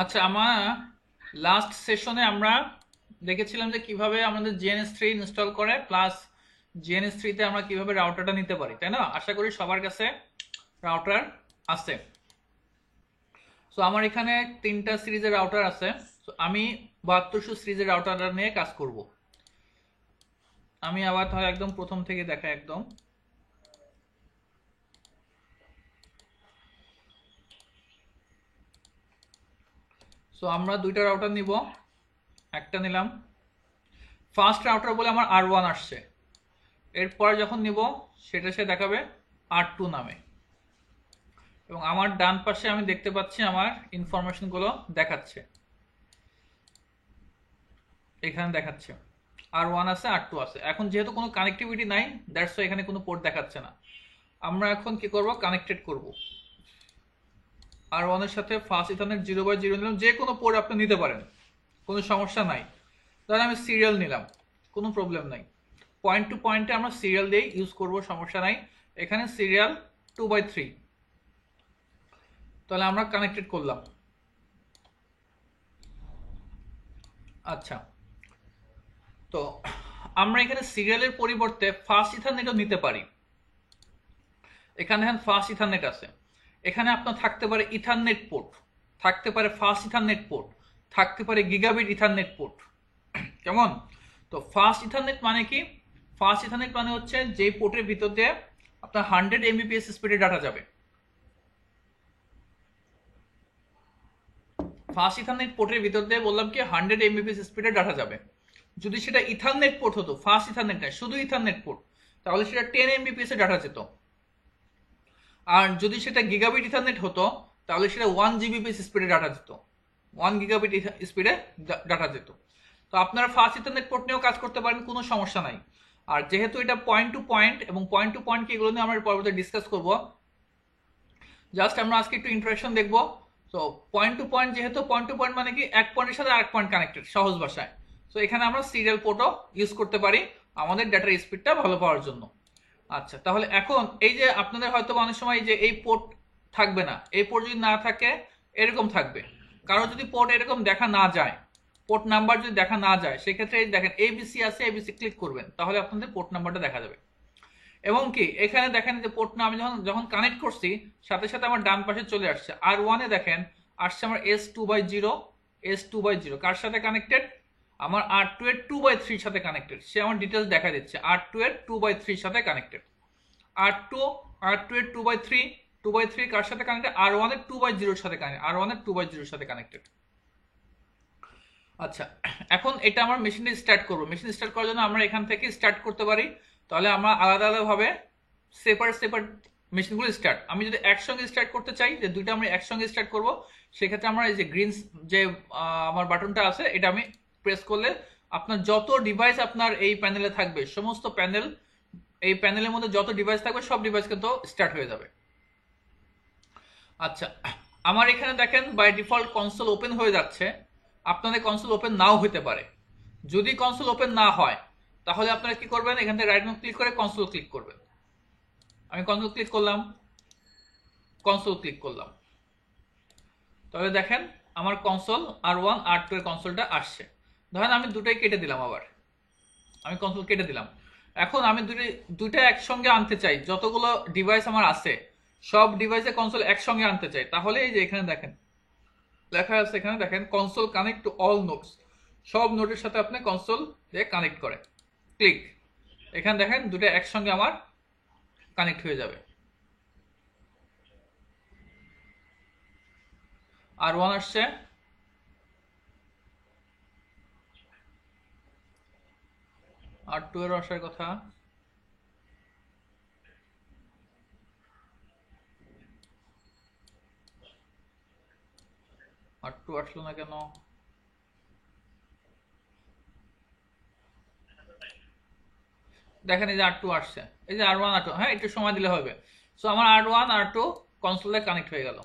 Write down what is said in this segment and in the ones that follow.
আচ্ছা, আমার লাস্ট সেশনে আমরা দেখেছিলাম যে কিভাবে আমাদের জিএনএস3 ইনস্টল করে, প্লাস জিএনএস3 তে আমরা কিভাবে রাউটারটা নিতে পারি, তাই না? আশা করি সবার কাছে রাউটার আছে। সো আমার এখানে 3টা সিরিজের রাউটার আছে। সো আমি 7200 সিরিজের রাউটারটা নিয়ে কাজ করব। আমি আবার তাহলে একদম প্রথম থেকে দেখা একদম। সো আমরা দুইটা রাউটার নিব। একটা নিলাম, ফার্স্ট রাউটার বলে আমার R1 আসছে। এরপরে যখন নিব সেটা সে দেখাবে R2 নামে, এবং আমার ডান পাশে আমি দেখতে পাচ্ছি আমার ইনফরমেশনগুলো দেখাচ্ছে। এখানে দেখাচ্ছে R1 আছে, R2 আছে। এখন যেহেতু কোনো কানেক্টিভিটি নাই, দ্যাটস ওয়াই এখানে কোনো পোর্ট দেখাচ্ছে না। আমরা এখন কি করব, কানেক্টেড করব। R1 এর সাথে ফাস্ট ইথারনেট 0/0 নিলাম, যে কোনো পোর্ট আপনি নিতে পারেন, কোনো সমস্যা নাই। ধরেন আমি সিরিয়াল নিলাম, কোনো প্রবলেম নাই। পয়েন্ট টু পয়েন্টে আমরা সিরিয়াল দিয়ে ইউজ করব, সমস্যা নাই। এখানে সিরিয়াল 2/3। তাহলে আমরা কানেক্টেড করলাম। আচ্ছা, তো আমরা এখানে সিরিয়ালের পরিবর্তে ফাস্ট ইথারনেটও নিতে পারি। এখানে দেখেন ফাস্ট ইথারনেট আছে। এখানে আপনার থাকতে পারে ইথারনেট পোর্ট, থাকতে পারে ফাস্ট ইথারনেট পোর্ট, থাকতে পারে গিগাবিট ইথারনেট পোর্ট। কেমন? তো ফাস্ট ইথারনেট মানে কি? ফাস্ট ইথারনেট মানে হচ্ছে যে পোর্টের ভিতর দিয়ে আপনার 100 Mbps স্পিডে ডাটা যাবে। ফাস্ট ইথারনেট পোর্টের ভিতর দিয়ে বললাম কি 100 Mbps স্পিডে ডাটা যাবে। যদি সেটা ইথারনেট পোর্ট হতো, ফাস্ট ইথারনেট নয়, শুধু ইথারনেট পোর্ট, তাহলে সেটা 10 Mbps এ ডাটা যেত। আর যদি সেটা গিগাবিট ইথারনেট হতো, তাহলে সেটা 1 Gbps স্পিডে ডাটা যেত। 1 গিগাবিট স্পিডে ডাটা যেত। তো আপনারা ফাস্ট ইথারনেট পোর্ট নিয়েও কাজ করতে পারেন, কোনো সমস্যা নাই। আর যেহেতু এটা পয়েন্ট টু পয়েন্ট, এবং পয়েন্ট টু পয়েন্ট কি, এগুলো নিয়ে আমরা পরবর্তী ডিসকাস করব। জাস্ট আমরা আজকে একটু ইন্ট্রোডাকশন দেখব। তো পয়েন্ট টু পয়েন্ট, যেহেতু পয়েন্ট টু পয়েন্ট মানে কি, এক পয়েন্টের সাথে আরেক পয়েন্ট কানেক্টেড, সহজ ভাষায়। তো এখানে আমরা সিরিয়াল পোর্টও ইউজ করতে পারি আমাদের ডাটার স্পিডটা ভালো পাওয়ার জন্য। আচ্ছা, তাহলে এখন এই যে আপনাদের হয়তো অনেক সময় যে এই পোর্ট থাকবে না, এই পোর্ট যদি না থাকে এরকম থাকবে। কারো যদি পোর্ট এরকম দেখা না যায়, পোর্ট নাম্বার যদি দেখা না যায়, সেক্ষেত্রে এই দেখেন এবিসি আছে, এবিসি ক্লিক করবেন, তাহলে আপনাদের পোর্ট নাম্বারটা দেখা যাবে। এবং কি এখানে দেখেন যে পোর্ট না, আমি যখন যখন কানেক্ট করছি, সাথে সাথে আমার ডান পাশে চলে আসছে R1 এ, দেখেন আসছে আমার S2/0। S2/0 কার সাথে কানেক্টেড? আমার R2 এর 2/3 সাথে কানেক্টেড। সে আমার ডিটেলস দেখা দিচ্ছে, R2 এর 2/3 সাথে কানেক্টেড। R2 R2 এর 2/3, 2/3 কার সাথে কানেক্টেড? R1 এর 2/0 সাথে কানেক্টেড, R1 এর 2/0 সাথে কানেক্টেড। আচ্ছা, এখন এটা আমার মেশিনটা স্টার্ট করবো। মেশিন স্টার্ট করার জন্য আমরা এখান থেকে স্টার্ট করতে পারি। তাহলে আমরা আলাদা আলাদা ভাবে সেপারেট সেপারেট মেশিনগুলো স্টার্ট, আমি যদি একসঙ্গে স্টার্ট করতে চাই, যে দুইটা আমরা একসঙ্গে স্টার্ট করব, সেক্ষেত্রে আমরা এই যে গ্রিন যে আমার বাটনটা আছে, এটা আমি প্রেস করলে আপনার যত ডিভাইস আপনার এই প্যানেলে থাকবে, সমস্ত প্যানেল, এই প্যানেলের মধ্যে যত ডিভাইস থাকবে সব ডিভাইস কিন্তু স্টার্ট হয়ে যাবে। আচ্ছা, আমার এখানে দেখেন বাই ডিফল্ট কনসোল ওপেন হয়ে যাচ্ছে। আপনাদের কনসোল ওপেন নাও হতে পারে। যদি কনসোল ওপেন না হয়, তাহলে আপনারা কি করবেন, এখান থেকে রাইট ক্লিক করে কনসোল ক্লিক করবেন। আমি কনসোল ক্লিক করলাম, কনসোল ক্লিক করলাম, তাহলে দেখেন আমার কনসোল R1 R2 এর কনসোলটা আসছে। ধরেন আমি দুটাই কেটে দিলাম, আবার আমি কনসোল কেটে দিলাম। এখন আমি দুইটা একসঙ্গে আনতে চাই, যতগুলো ডিভাইস আমার আছে সব ডিভাইসে কনসোল একসঙ্গে আনতে চাই, তাহলে এই যে এখানে দেখেন লেখা আছে, এখানে দেখেন console connect to all nodes, সব নোডের সাথে আপনি কনসোল দিয়ে কানেক্ট করে ক্লিক। এখানে দেখেন দুটো একসঙ্গে আমার কানেক্ট হয়ে যাবে। R1 আসছে, R2 এর আসার কথা। R2 আসলো না কেন? দেখেন এই যে R2 আসছে, এই যে R1 R2, হ্যাঁ একটু সময় দিলে হবে। সো আমার R1 R2 কনসোলে কানেক্ট হয়ে গেল।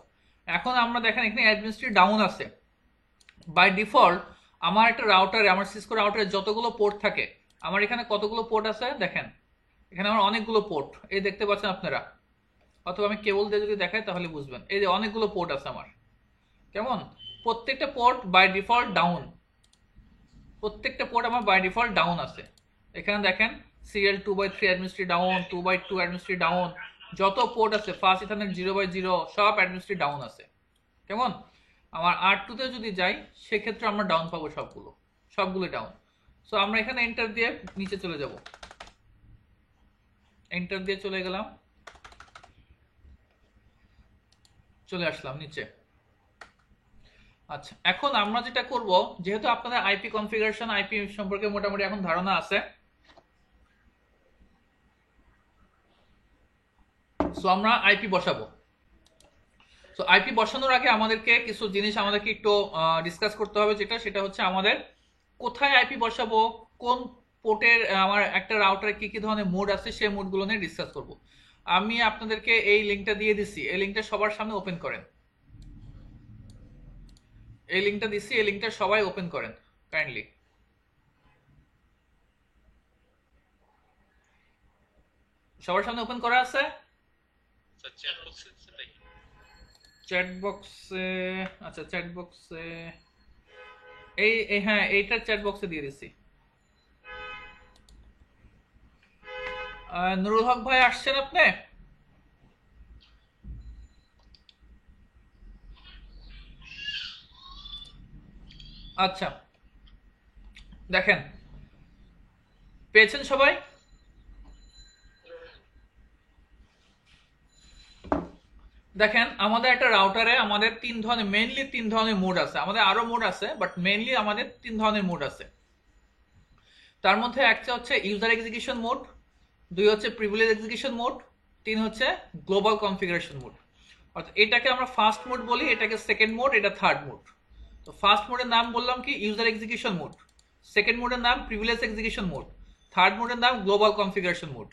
এখন আমরা দেখেন এখানে অ্যাডমিনিস্ট্রি ডাউন আছে। বাই ডিফল্ট আমার একটা রাউটারে, আমার সিসকো রাউটারে যতগুলো পোর্ট থাকে, আমার এখানে কতগুলো পোর্ট আছে দেখেন, এখানে আমার অনেকগুলো পোর্ট, এই দেখতে পাচ্ছেন আপনারা। অথবা আমি কেবল দিয়ে যদি দেখাই তাহলে বুঝবেন, এই যে অনেকগুলো পোর্ট আছে আমার। কেমন? প্রত্যেকটা পোর্ট বাই ডিফল্ট ডাউন, প্রত্যেকটা পোর্ট আমার বাই ডিফল্ট ডাউন আছে। এখানে দেখেন সিরিয়াল 2/3 অ্যাডমিনিস্ট্রি ডাউন, 2/2 অ্যাডমিনিস্ট্রি ডাউন, যত পোর্ট আছে ফার্স্ট ইথারনেট 0/0 সব অ্যাডমিনিস্ট্রি ডাউন আছে। কেমন? আমার R2 তে যদি যাই সেক্ষেত্রে আমরা ডাউন পাবো সবগুলো ডাউন। সো আমরা এখানে এন্টার দিয়ে নিচে চলে যাব, এন্টার দিয়ে চলে গেলাম, চলে আসলাম নিচে। আচ্ছা, এখন আমরা যেটা করব, যেহেতু আপনাদের আইপি কনফিগারেশন আইপি সম্পর্কে মোটামুটি এখন ধারণা আছে, সো আমরা আইপি বসাবো। সো আইপি বসানোর আগে আমাদেরকে কিছু জিনিস আমাদেরকে একটু ডিসকাস করতে হবে, সেটা হচ্ছে আমাদের কোথায় আইপি বসাবো, কোন পোর্টের আমার একটা রাউটারে কি কি ধরনের মোড আছে সেই মোডগুলো নিয়ে ডিসকাস করব। আমি আপনাদেরকে এই লিঙ্কটা দিয়ে দিচ্ছি, এই লিঙ্কটা সবার সামনে ওপেন করেন, এই লিঙ্কটা দিচ্ছি, এই লিঙ্কটা সবাই ওপেন করেন কাইন্ডলি। সবার সামনে ওপেন করা আছে? চ্যাট বক্সে, আচ্ছা চ্যাট বক্সে, এই হ্যাঁ এইটার চ্যাট বক্সে দিয়ে দিচ্ছি। নুরুল হক ভাই আসছেন আপনি? আচ্ছা দেখেন, পেয়েছেন সবাই? দেখেন আমাদের একটা রাউটারে আমাদের মেইনলি তিন ধরনের মোড আছে, আমাদের আরো মোড আছে বাট মেইনলি আমাদের তিন ধরনের মোড আছে। তার মধ্যে একটা হচ্ছে ইউজার এক্সিকিউশন মোড, দুই হচ্ছে প্রিভিলেজ এক্সিকিউশন মোড, তিন হচ্ছে গ্লোবাল কনফিগারেশন মোড। অর্থাৎ এটাকে আমরা ফার্স্ট মোড বলি, এটাকে সেকেন্ড মোড, এটা থার্ড মোড। তো ফার্স্ট মোডের নাম বললাম কি ইউজার এক্সিকিউশন মোড, সেকেন্ড মোডের নাম প্রিভিলেজ এক্সিকিউশন মোড, থার্ড মোডের নাম গ্লোবাল কনফিগারেশন মোড।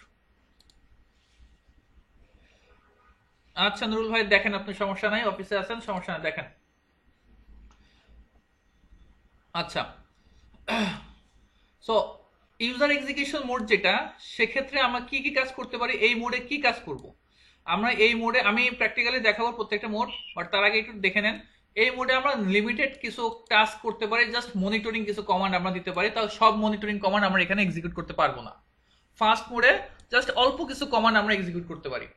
আচ্ছা নুরুল ভাই দেখেন, আপনি সমস্যা নাই, অফিসে আছেন, সমস্যা নাই, দেখেন। আচ্ছা, সো ইউজার এক্সিকিউশন মোড যেটা, সেক্ষেত্রে আমরা কি কি কাজ করতে পারি, এই মোডে কি কাজ করব আমরা, এই মোডে আমি প্র্যাকটিক্যালি দেখাবো প্রত্যেকটা মোড, বাট তার আগে একটু দেখে নেন। এই মোডে আমরা লিমিটেড কিছু টাস্ক করতে পারি, জাস্ট মনিটরিং কিছু কমান্ড আমরা দিতে পারি, তাও সব মনিটরিং কমান্ড আমরা এখানে এক্সিকিউট করতে পারবো না। ফার্স্ট মোডে জাস্ট অল্প কিছু কমান্ড আমরা এক্সিকিউট করতে পারি।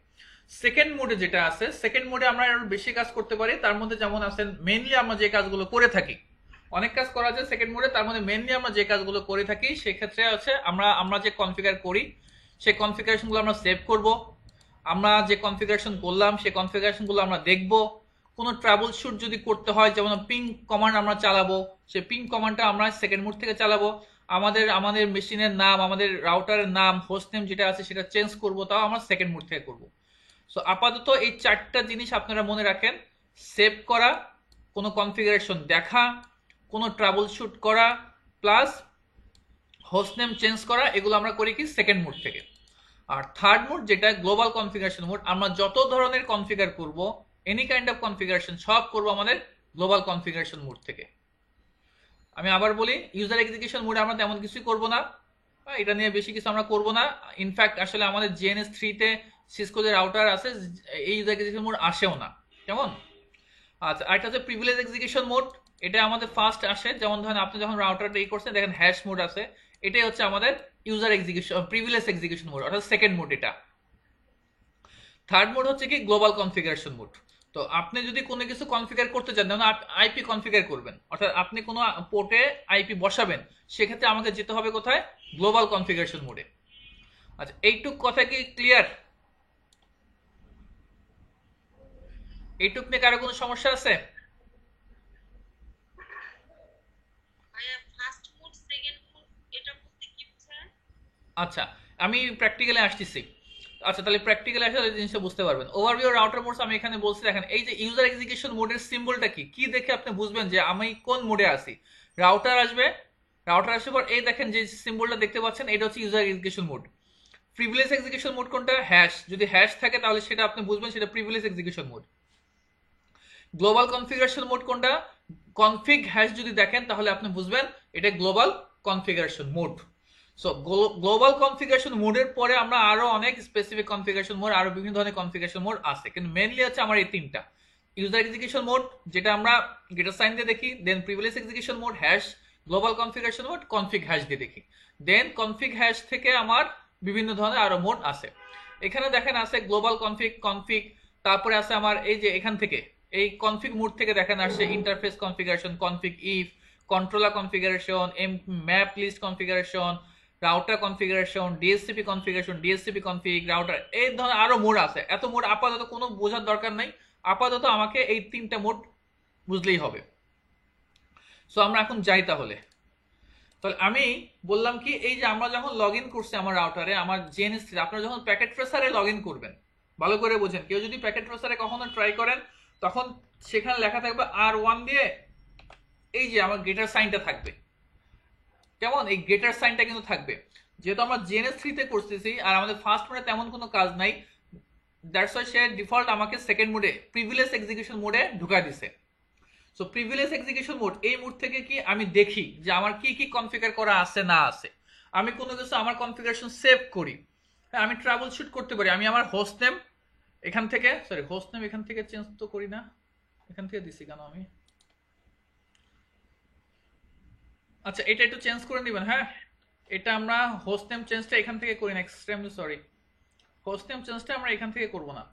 সেকেন্ড মোডে যেটা আছে, সেকেন্ড মোডে আমরা আরো বেশি কাজ করতে পারি। তার মধ্যে যেমন আছে মেইনলি আমরা যে কাজগুলো করে থাকি, অনেক কাজ করা যায় সেকেন্ড মোডে, তার মধ্যে মেইনলি আমরা যে কাজগুলো করে থাকি সেক্ষেত্রে আছে আমরা যে কনফিগার করি সেই কনফিগারেশনগুলো আমরা সেভ করব, আমরা যে কনফিগারেশন করলাম সেই কনফিগারেশনগুলো আমরা দেখব। কোনো ট্রাবল শুট যদি করতে হয়, যেমন পিং কমান্ড আমরা চালাবো, সেই পিং কমান্ডটা আমরা সেকেন্ড মোড থেকে চালাবো। আমাদের মেশিনের নাম, আমাদের রাউটারের নাম, হোস্ট নেম যেটা আছে সেটা চেঞ্জ করব, তাও আমরা সেকেন্ড মোড থেকে করব। সো আপাতত এই চারটা জিনিস আপনারা মনে রাখেন, সেভ করা, কোনো কনফিগারেশন দেখা, কোনো ট্রাবল শুট করা, প্লাস হোস্ট নেম চেঞ্জ করা, এগুলো আমরা করি কি সেকেন্ড মোড থেকে। আর থার্ড মোড যেটা গ্লোবাল কনফিগারেশন মোড, আমরা যত ধরনের কনফিগার করব, এনি কাইন্ড অফ কনফিগারেশন সব করব আমাদের গ্লোবাল কনফিগারেশন মোড থেকে। আমি আবার বলি, ইউজার এক্সিকিউশন মোডে আমরা তেমন কিছুই করব না, এটা নিয়ে বেশি কিছু আমরা করব না। ইনফ্যাক্ট আসলে আমাদের জিএনএস 3-তে সিসকো যে রাউটার আছে এই ইউজার এক্সিকিউশন মোড আসেও না, কেমন? আচ্ছা, আরেকটা হচ্ছে প্রিভিলেজ এক্সিকিউশন মোড, এটা আমাদের ফার্স্ট আসে। যেমন ধরেন আপনি যখন রাউটারটা করছেন, দেখেন হ্যাশ মোড আছে, এটাই হচ্ছে আমাদের user execution privilege execution mode, অর্থাৎ সেকেন্ড মোড এটা। থার্ড মোড হচ্ছে কি গ্লোবাল কনফিগারেশন মোড। তো আপনি যদি কোনো কিছু কনফিগার করতে চান, যেমন আইপি কনফিগার করবেন, অর্থাৎ আপনি কোনো পোর্টে আইপি বসাবেন, সেক্ষেত্রে আমাকে যেতে হবে কোথায়, গ্লোবাল কনফিগারেশন মোডে। আচ্ছা, এইটুক কথা কি ক্লিয়ার? এইটুক নিয়ে কারো কোনো সমস্যা আছে? আচ্ছা, আমি প্র্যাকটিক্যালি আসতেছি। আচ্ছা, তাহলে প্র্যাকটিক্যালি আসলে এই জিনিসটা বুঝতে পারবেন। ওভারভিউ রাউটার মোডস আমি এখানে বলছি, দেখেন এই যে ইউজার এক্সিকিউশন মোডের সিম্বলটা কি কি দেখে আপনি বুঝবেন যে আমি কোন মোডে আছি। রাউটার আসবে পর এই দেখেন যে সিম্বলটা দেখতে পাচ্ছেন, এটা হচ্ছে user execution mode. Privilege execution mode কোনটা? হ্যাশ, যদি হ্যাশ থাকে তাহলে সেটা আপনি বুঝবেন সেটা privilege execution mode. Global configuration mode কোনটা? কনফিগ হ্যাশ যদি দেখেন তাহলে আপনি বুঝবেন এটা global configuration mode. So global configuration মোডের পরে আমরা আরো অনেক স্পেসিফিক কনফিগারেশন মোড, আরো বিভিন্ন ধরনের কনফিগারেশন মোড আছে, কিন্তু মেইনলি হচ্ছে আমার এই তিনটা। ইউজার এক্সিকিউশন মোড যেটা আমরা গ্রেটার সাইন দিয়ে দেখি, then privilege execution mode hash, global configuration mode config hash দিয়ে দেখি, দেন কনফিগ হ্যাশ থেকে আমার বিভিন্ন ধরনের আরো মোড আছে। এখানে দেখেন আছে গ্লোবাল কনফিগ, তারপরে আছে আমার এই যে এখান থেকে এই কনফিগ মোড থেকে দেখেন আসছে interface configuration, config if, controller configuration, map list configuration, router configuration, DSCP config, router, এই ধরনের আরো মোড আছে। এত মোড আপাতত কোনো বোঝার দরকার নাই, আপাতত আমাকে এই 3টা মোড বুঝলেই হবে। সো আমরা এখন যাই তাহলে আমি বললাম কি, এই যে আমরা যখন লগ ইন করছি আমার রাউটারে, আমার জিএনএস, আপনারা যখন প্যাকেট ট্রেসারে লগ ইন করবেন, ভালো করে বোঝেন, কেউ যদি প্যাকেট ট্রেসারে কখনো ট্রাই করেন তখন সেখানে লেখা থাকবে R1 দিয়ে এই যে আমার গ্রেটার সাইনটা থাকবে, কেমন, এই গ্রেটার সাইনটা কিন্তু থাকবে। যেহেতু আমরা জিএনএস 3 তে করতেছি আর আমাদের ফার্স্ট মোডে তেমন কোনো কাজ নাই, দ্যাটস ওয়াই সে ডিফল্ট আমাকে সেকেন্ড মোডে প্রিভিলেজ এক্সিকিউশন মোডে ঢুকায় দিছে। সো প্রিভিলেজ এক্সিকিউশন মোড, এই মোড থেকে কি আমি দেখি যে আমার কি কি কনফিগার করা আছে না আছে, আমি কোনো কিছু আমার কনফিগারেশন সেভ করি, আমি ট্রাবল শুট করতে পারি। আমি আমার হোস্ট নেম এখান থেকে, সরি হোস্ট নেম এখান থেকে চেঞ্জ তো করি না, এখান থেকে দিছি কেন আমি, আচ্ছা এটা একটু চেঞ্জ করে নেবেন। হ্যাঁ, এটা আমরা হোস্ট নেম চেঞ্জটা এখান থেকে করি না, এক্সট্রিমলি সরি, হোস্ট নেম চেঞ্জটা আমরা এখান থেকে করব না।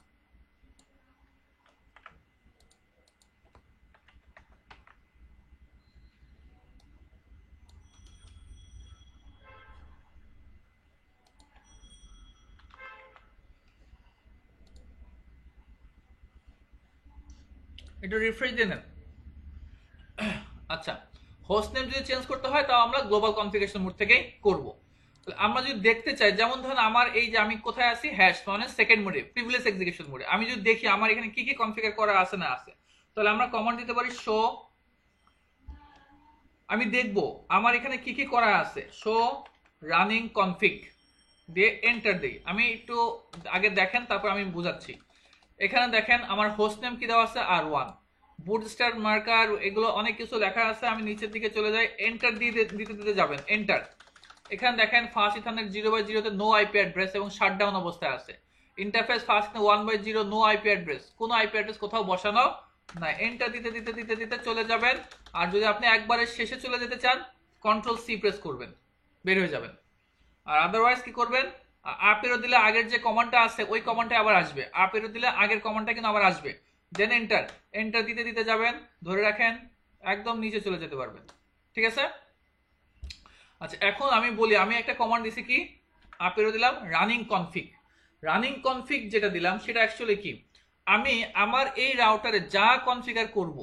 একটু রিফ্রেশ দিয়ে নেন। আচ্ছা, হোস্ট নেম যদি চেঞ্জ করতে হয় তাও আমরা গ্লোবাল কনফিগারেশন মোড থেকেই করব। আমরা যদি দেখতে চাই, যেমন ধরুন আমার এই যে আমি কোথায় আছি, হ্যাশ মানে সেকেন্ড মোডে, প্রিভিলেজ এক্সিকিউশন মোডে, আমি যদি দেখি আমার এখানে কি কি কনফিগার করা আছে না আছে, তাহলে আমরা কমান্ড দিতে পারি শো, আমি দেখব আমার এখানে কি কি করা আছে, শো রানিং কনফিগ দিয়ে এন্টার দিই। আমি একটু আগে দেখেন, তারপর আমি বুঝাচ্ছি। এখানে দেখেন আমার হোস্ট নেম কি দেওয়া আছে R1, বুটস্ট্র্যাপ মার্কার, এগুলো অনেক কিছু লেখা আছে। আমি নিচের দিকে চলে যাই, এন্টার দিতে যাবেন, এন্টার। এখানে দেখেন ফার্স্ট ইথারনেট 0/0 তে নো আইপি অ্যাড্রেস এবং শাটডাউন অবস্থায় আছে। Interface first 1/0 no IP address, কোনো আইপি অ্যাড্রেস কোথাও বসানো না। এন্টার দিতে চলে যাবেন। আর যদি আপনি একবারে শেষে চলে যেতে চান, Ctrl+C প্রেস করবেন, বের হয়ে যাবেন। আর আদারওয়াইজ কি করবেন, আপ এরো দিলে আগের যে কমান্ডটা আছে ওই কমান্ডটা আবার আসবে, আপ এরো দিলে আগের কমান্ডটা কিন্তু আবার আসবে। দেন এন্টার দিতে যাবেন, ধরে রাখেন, একদম নিচে চলে যেতে পারবেন। ঠিক আছে? আচ্ছা, এখন আমি বলি, আমি একটা কমান্ড দিছি কি, আপ এরো দিলাম, রানিং কনফিগ যেটা দিলাম সেটা অ্যাকচুয়ালি কি, আমি আমার এই রাউটারে যা কনফিগার করব,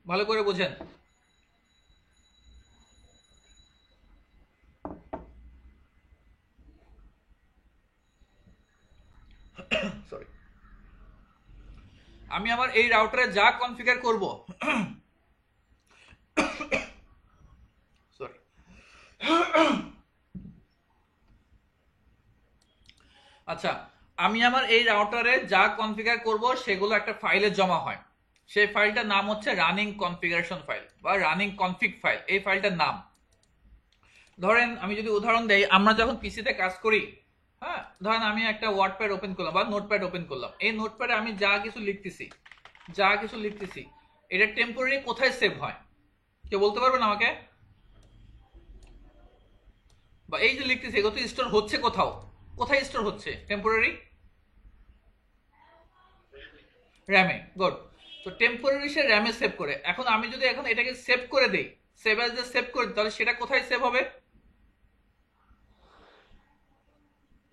ভালো করে বোঝেন, সরি, আমি আমার এই রাউটারে যা কনফিগার করব, সরি, আচ্ছা, আমি আমার এই রাউটারে যা কনফিগার করব সেগুলো একটা ফাইলে জমা হয়। সেই ফাইলটার নাম হচ্ছে রানিং কনফিগারেশন ফাইল বা রানিং কনফিগ ফাইল, এই ফাইলটার নাম। ধরেন আমি যদি উদাহরণ দেই, আমরা যখন পিসিতে কাজ করি, হ্যাঁ, ধরেন আমি একটা ওয়ার্ডপ্যাড ওপেন করলাম বা নোটপ্যাড ওপেন করলাম, এই নোটপ্যাডে আমি যা কিছু লিখতেছি এটা টেম্পোরারি কোথায় সেভ হয়, কেউ বলতে পারবেন আমাকে? বা এই যে লিখতেছি এগুলো তো স্টোর হচ্ছে কোথাও, কোথায় স্টোর হচ্ছে টেম্পোরারি? র্যামে। গুড। তো টেম্পোরারি সে র্যামে সেভ করে। এখন আমি যদি এখন এটাকে সেভ করে দেই, সেভ অ্যাজ এ সেভ করে দিই, তাহলে সেটা কোথায় সেভ হবে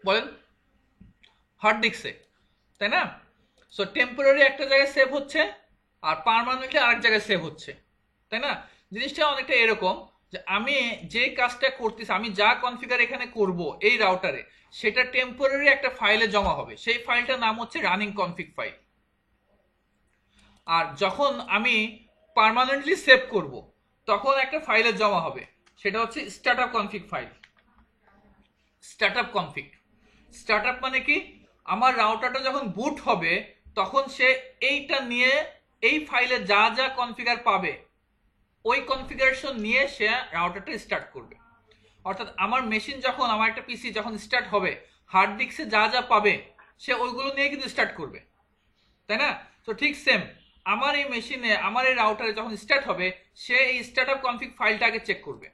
বলেন? হার্ড ডিস্কে, তাই না? সো টেম্পোরারি একটা জায়গায় সেভ হচ্ছে আর পার্মানেন্টলি আরেক জায়গায় সেভ হচ্ছে, তাই না? জিনিসটা অনেকটা এরকম যে আমি যে কাজটা করতেছি, আমি যা কনফিগার এখানে করব এই রাউটারে, সেটা টেম্পোরারি একটা ফাইলে জমা হবে, সেই ফাইলটার নাম হচ্ছে রানিং কনফিগ ফাইল। আর যখন আমি পার্মানেন্টলি সেভ করব তখন একটা ফাইলে জমা হবে, সেটা হচ্ছে স্টার্টআপ কনফিগ ফাইল। স্টার্টআপ মানে কি, আমার রাউটারটা যখন বুট হবে তখন সে এইটা নিয়ে, এই ফাইলে যা যা কনফিগার পাবে ওই কনফিগারেশন নিয়ে সে রাউটারটা স্টার্ট করবে। অর্থাৎ আমার মেশিন যখন, আমার একটা পিসি যখন স্টার্ট হবে, হার্ড ডিস্কে যা যা পাবে সে ওইগুলো নিয়ে কিন্তু স্টার্ট করবে, তাই না? তো ঠিক সেম আমার এই মেশিনে আমার এই রাউটারে যখন স্টার্ট হবে সে এই স্টার্টআপ কনফিগ ফাইলটা আগে চেক করবে।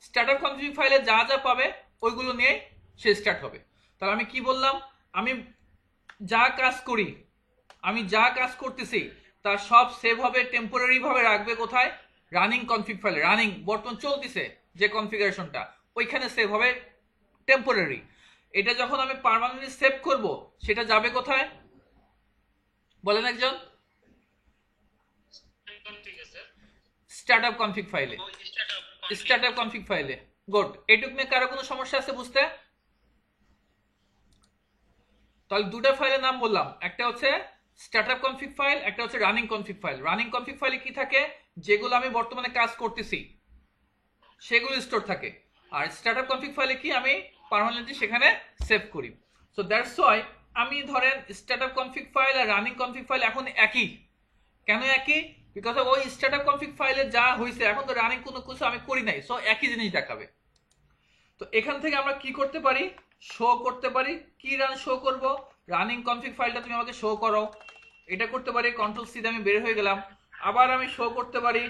স্টার্টআপ কনফিগ ফাইলে যা যা পাবে ওইগুলো নিয়ে সে স্টার্ট হবে। তাহলে আমি কি বললাম, আমি যা কাজ করি, আমি যা কাজ করতেছি তার সব সেভ হবে, টেম্পোরারি ভাবে রাখবে কোথায়, রানিং কনফিগ ফাইলে। রানিং বর্তমান চলতেছে যে কনফিগারেশনটা ওইখানে সেভ হবে টেম্পোরারি। এটা যখন আমি পার্মানেন্টলি সেভ করব সেটা যাবে কোথায় বলেন একজন? স্টার্টআপ কনফিগ ফাইলে। স্টার্টআপ কনফিগ ফাইলে। গুড। এটুক নিয়ে কারো কোনো সমস্যা আছে বুঝতে? তাহলে দুটো ফাইলের নাম বললাম, একটা হচ্ছে স্টার্টআপ কনফিগ ফাইল, একটা হচ্ছে running config file. Running config ফাইলে কি থাকে, যেগুলো আমি বর্তমানে কাজ করতেছি সেগুলো স্টোর থাকে, আর স্টার্টআপ কনফিগ ফাইলে কি আমি পার্মানেন্টলি সেখানে সেভ করি। সো দ্যাটস ওয়াই আমি ধরেন স্টার্টআপ কনফিগ ফাইল আর রানিং কনফিগ ফাইল এখন একই। কেন একই? বিকজ ওই স্টার্টআপ কনফিগ ফাইলে যা হয়েছে এখন তো রানিং কোনো কিছু আমি করি নাই, সো একই জিনিস দেখাবে। তো এখান থেকে আমরা কি করতে পারি, শো করতে পারি। কি রান শো করব, রানিং কনফিগ ফাইলটা তুমি আমাকে শো করো, এটা করতে পারি। কন্ট্রোল সি দিয়ে আমি বের হয়ে গেলাম। আবার আমি শো করতে পারি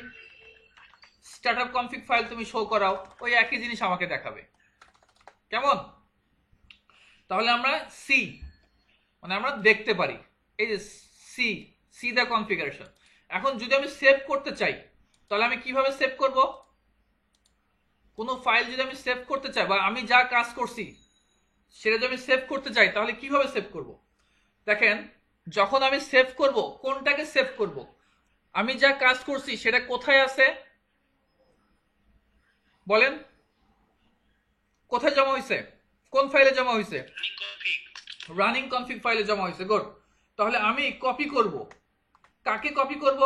স্টার্টআপ কনফিগ ফাইল, তুমি শো করাও, ওই একই জিনিস আমাকে দেখাবে। কেমন? তাহলে আমরা সি মানে আমরা দেখতে পারি, এই যে সি সি দ্য কনফিগারেশন। এখন যদি আমি সেভ করতে চাই তাহলে আমি কিভাবে সেভ করব? কোনো ফাইল যদি আমি সেভ করতে চাই বা আমি যা কাজ করছি সেটা যদি আমি সেভ করতে চাই তাহলে কিভাবে সেভ করব? দেখেন, যখন আমি সেভ করব কোনটাকে সেভ করব, আমি যা কাজ করছি সেটা কোথায় আছে বলেন? কোথায় জমা হয়েছে, কোন ফাইলে জমা হয়েছে? রানিং কনফিগ ফাইলে জমা হয়েছে। গুড। তাহলে আমি কপি করব, কাকে কপি করব?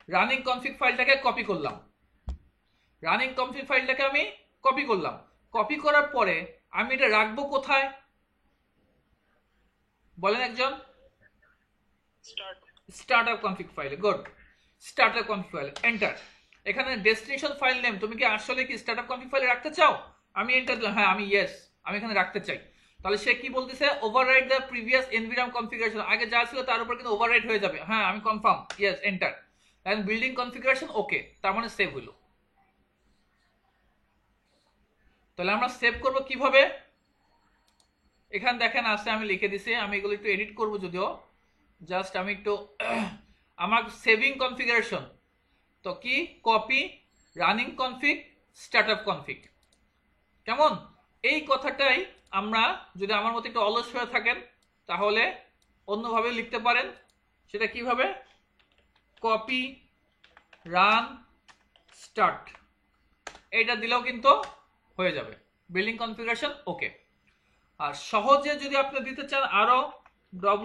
রানিং কনফিগ ফাইলটাকে কপি করলাম। রানিং কনফিগ ফাইলটাকে আমি কপি করলাম। কপি করার পরে আমি এটা রাখবো কোথায় বলেন একজন? স্টার্টআপ কনফিগ ফাইলে। Good. Startup config file, enter. এখানে ডেস্টিনেশন ফাইল নেম তুমি কি আসলে কি স্টার্টআপ কনফিগ ফাইলে রাখতে চাও? আমি এন্টার দিলাম, হ্যাঁ আমি ইয়েস আমি এখানে রাখতে চাই। তাহলে সে কি বলতেছে, overwrite the previous environment configuration, আগে যা ছিল তার উপর কিন্তু ওভাররাইট হয়ে যাবে। হ্যাঁ আমি confirm, yes enter. And building configuration okay, তার মানে সেভ হলো। তাহলে আমরা সেভ করব কিভাবে? এখানে দেখেন আছে, আমি লিখে দিছি, আমি এগুলো একটু এডিট করব যদিও, জাস্ট আমি একটু আমার সেভিং কনফিগারেশন। তো কি, copy running config startup config. কেমন? এই কথাটাই আমরা যদি আমার মতো একটু অলস হয়ে থাকেন তাহলে অন্যভাবে লিখতে পারেন। সেটা কিভাবে? কপি রান স্টার্ট, এটা দিলেও কিন্তু হয়ে যাবে। বিল্ডিং কনফিগারেশন ওকে। আর সহজে যদি আপনি দিতে চান আরো,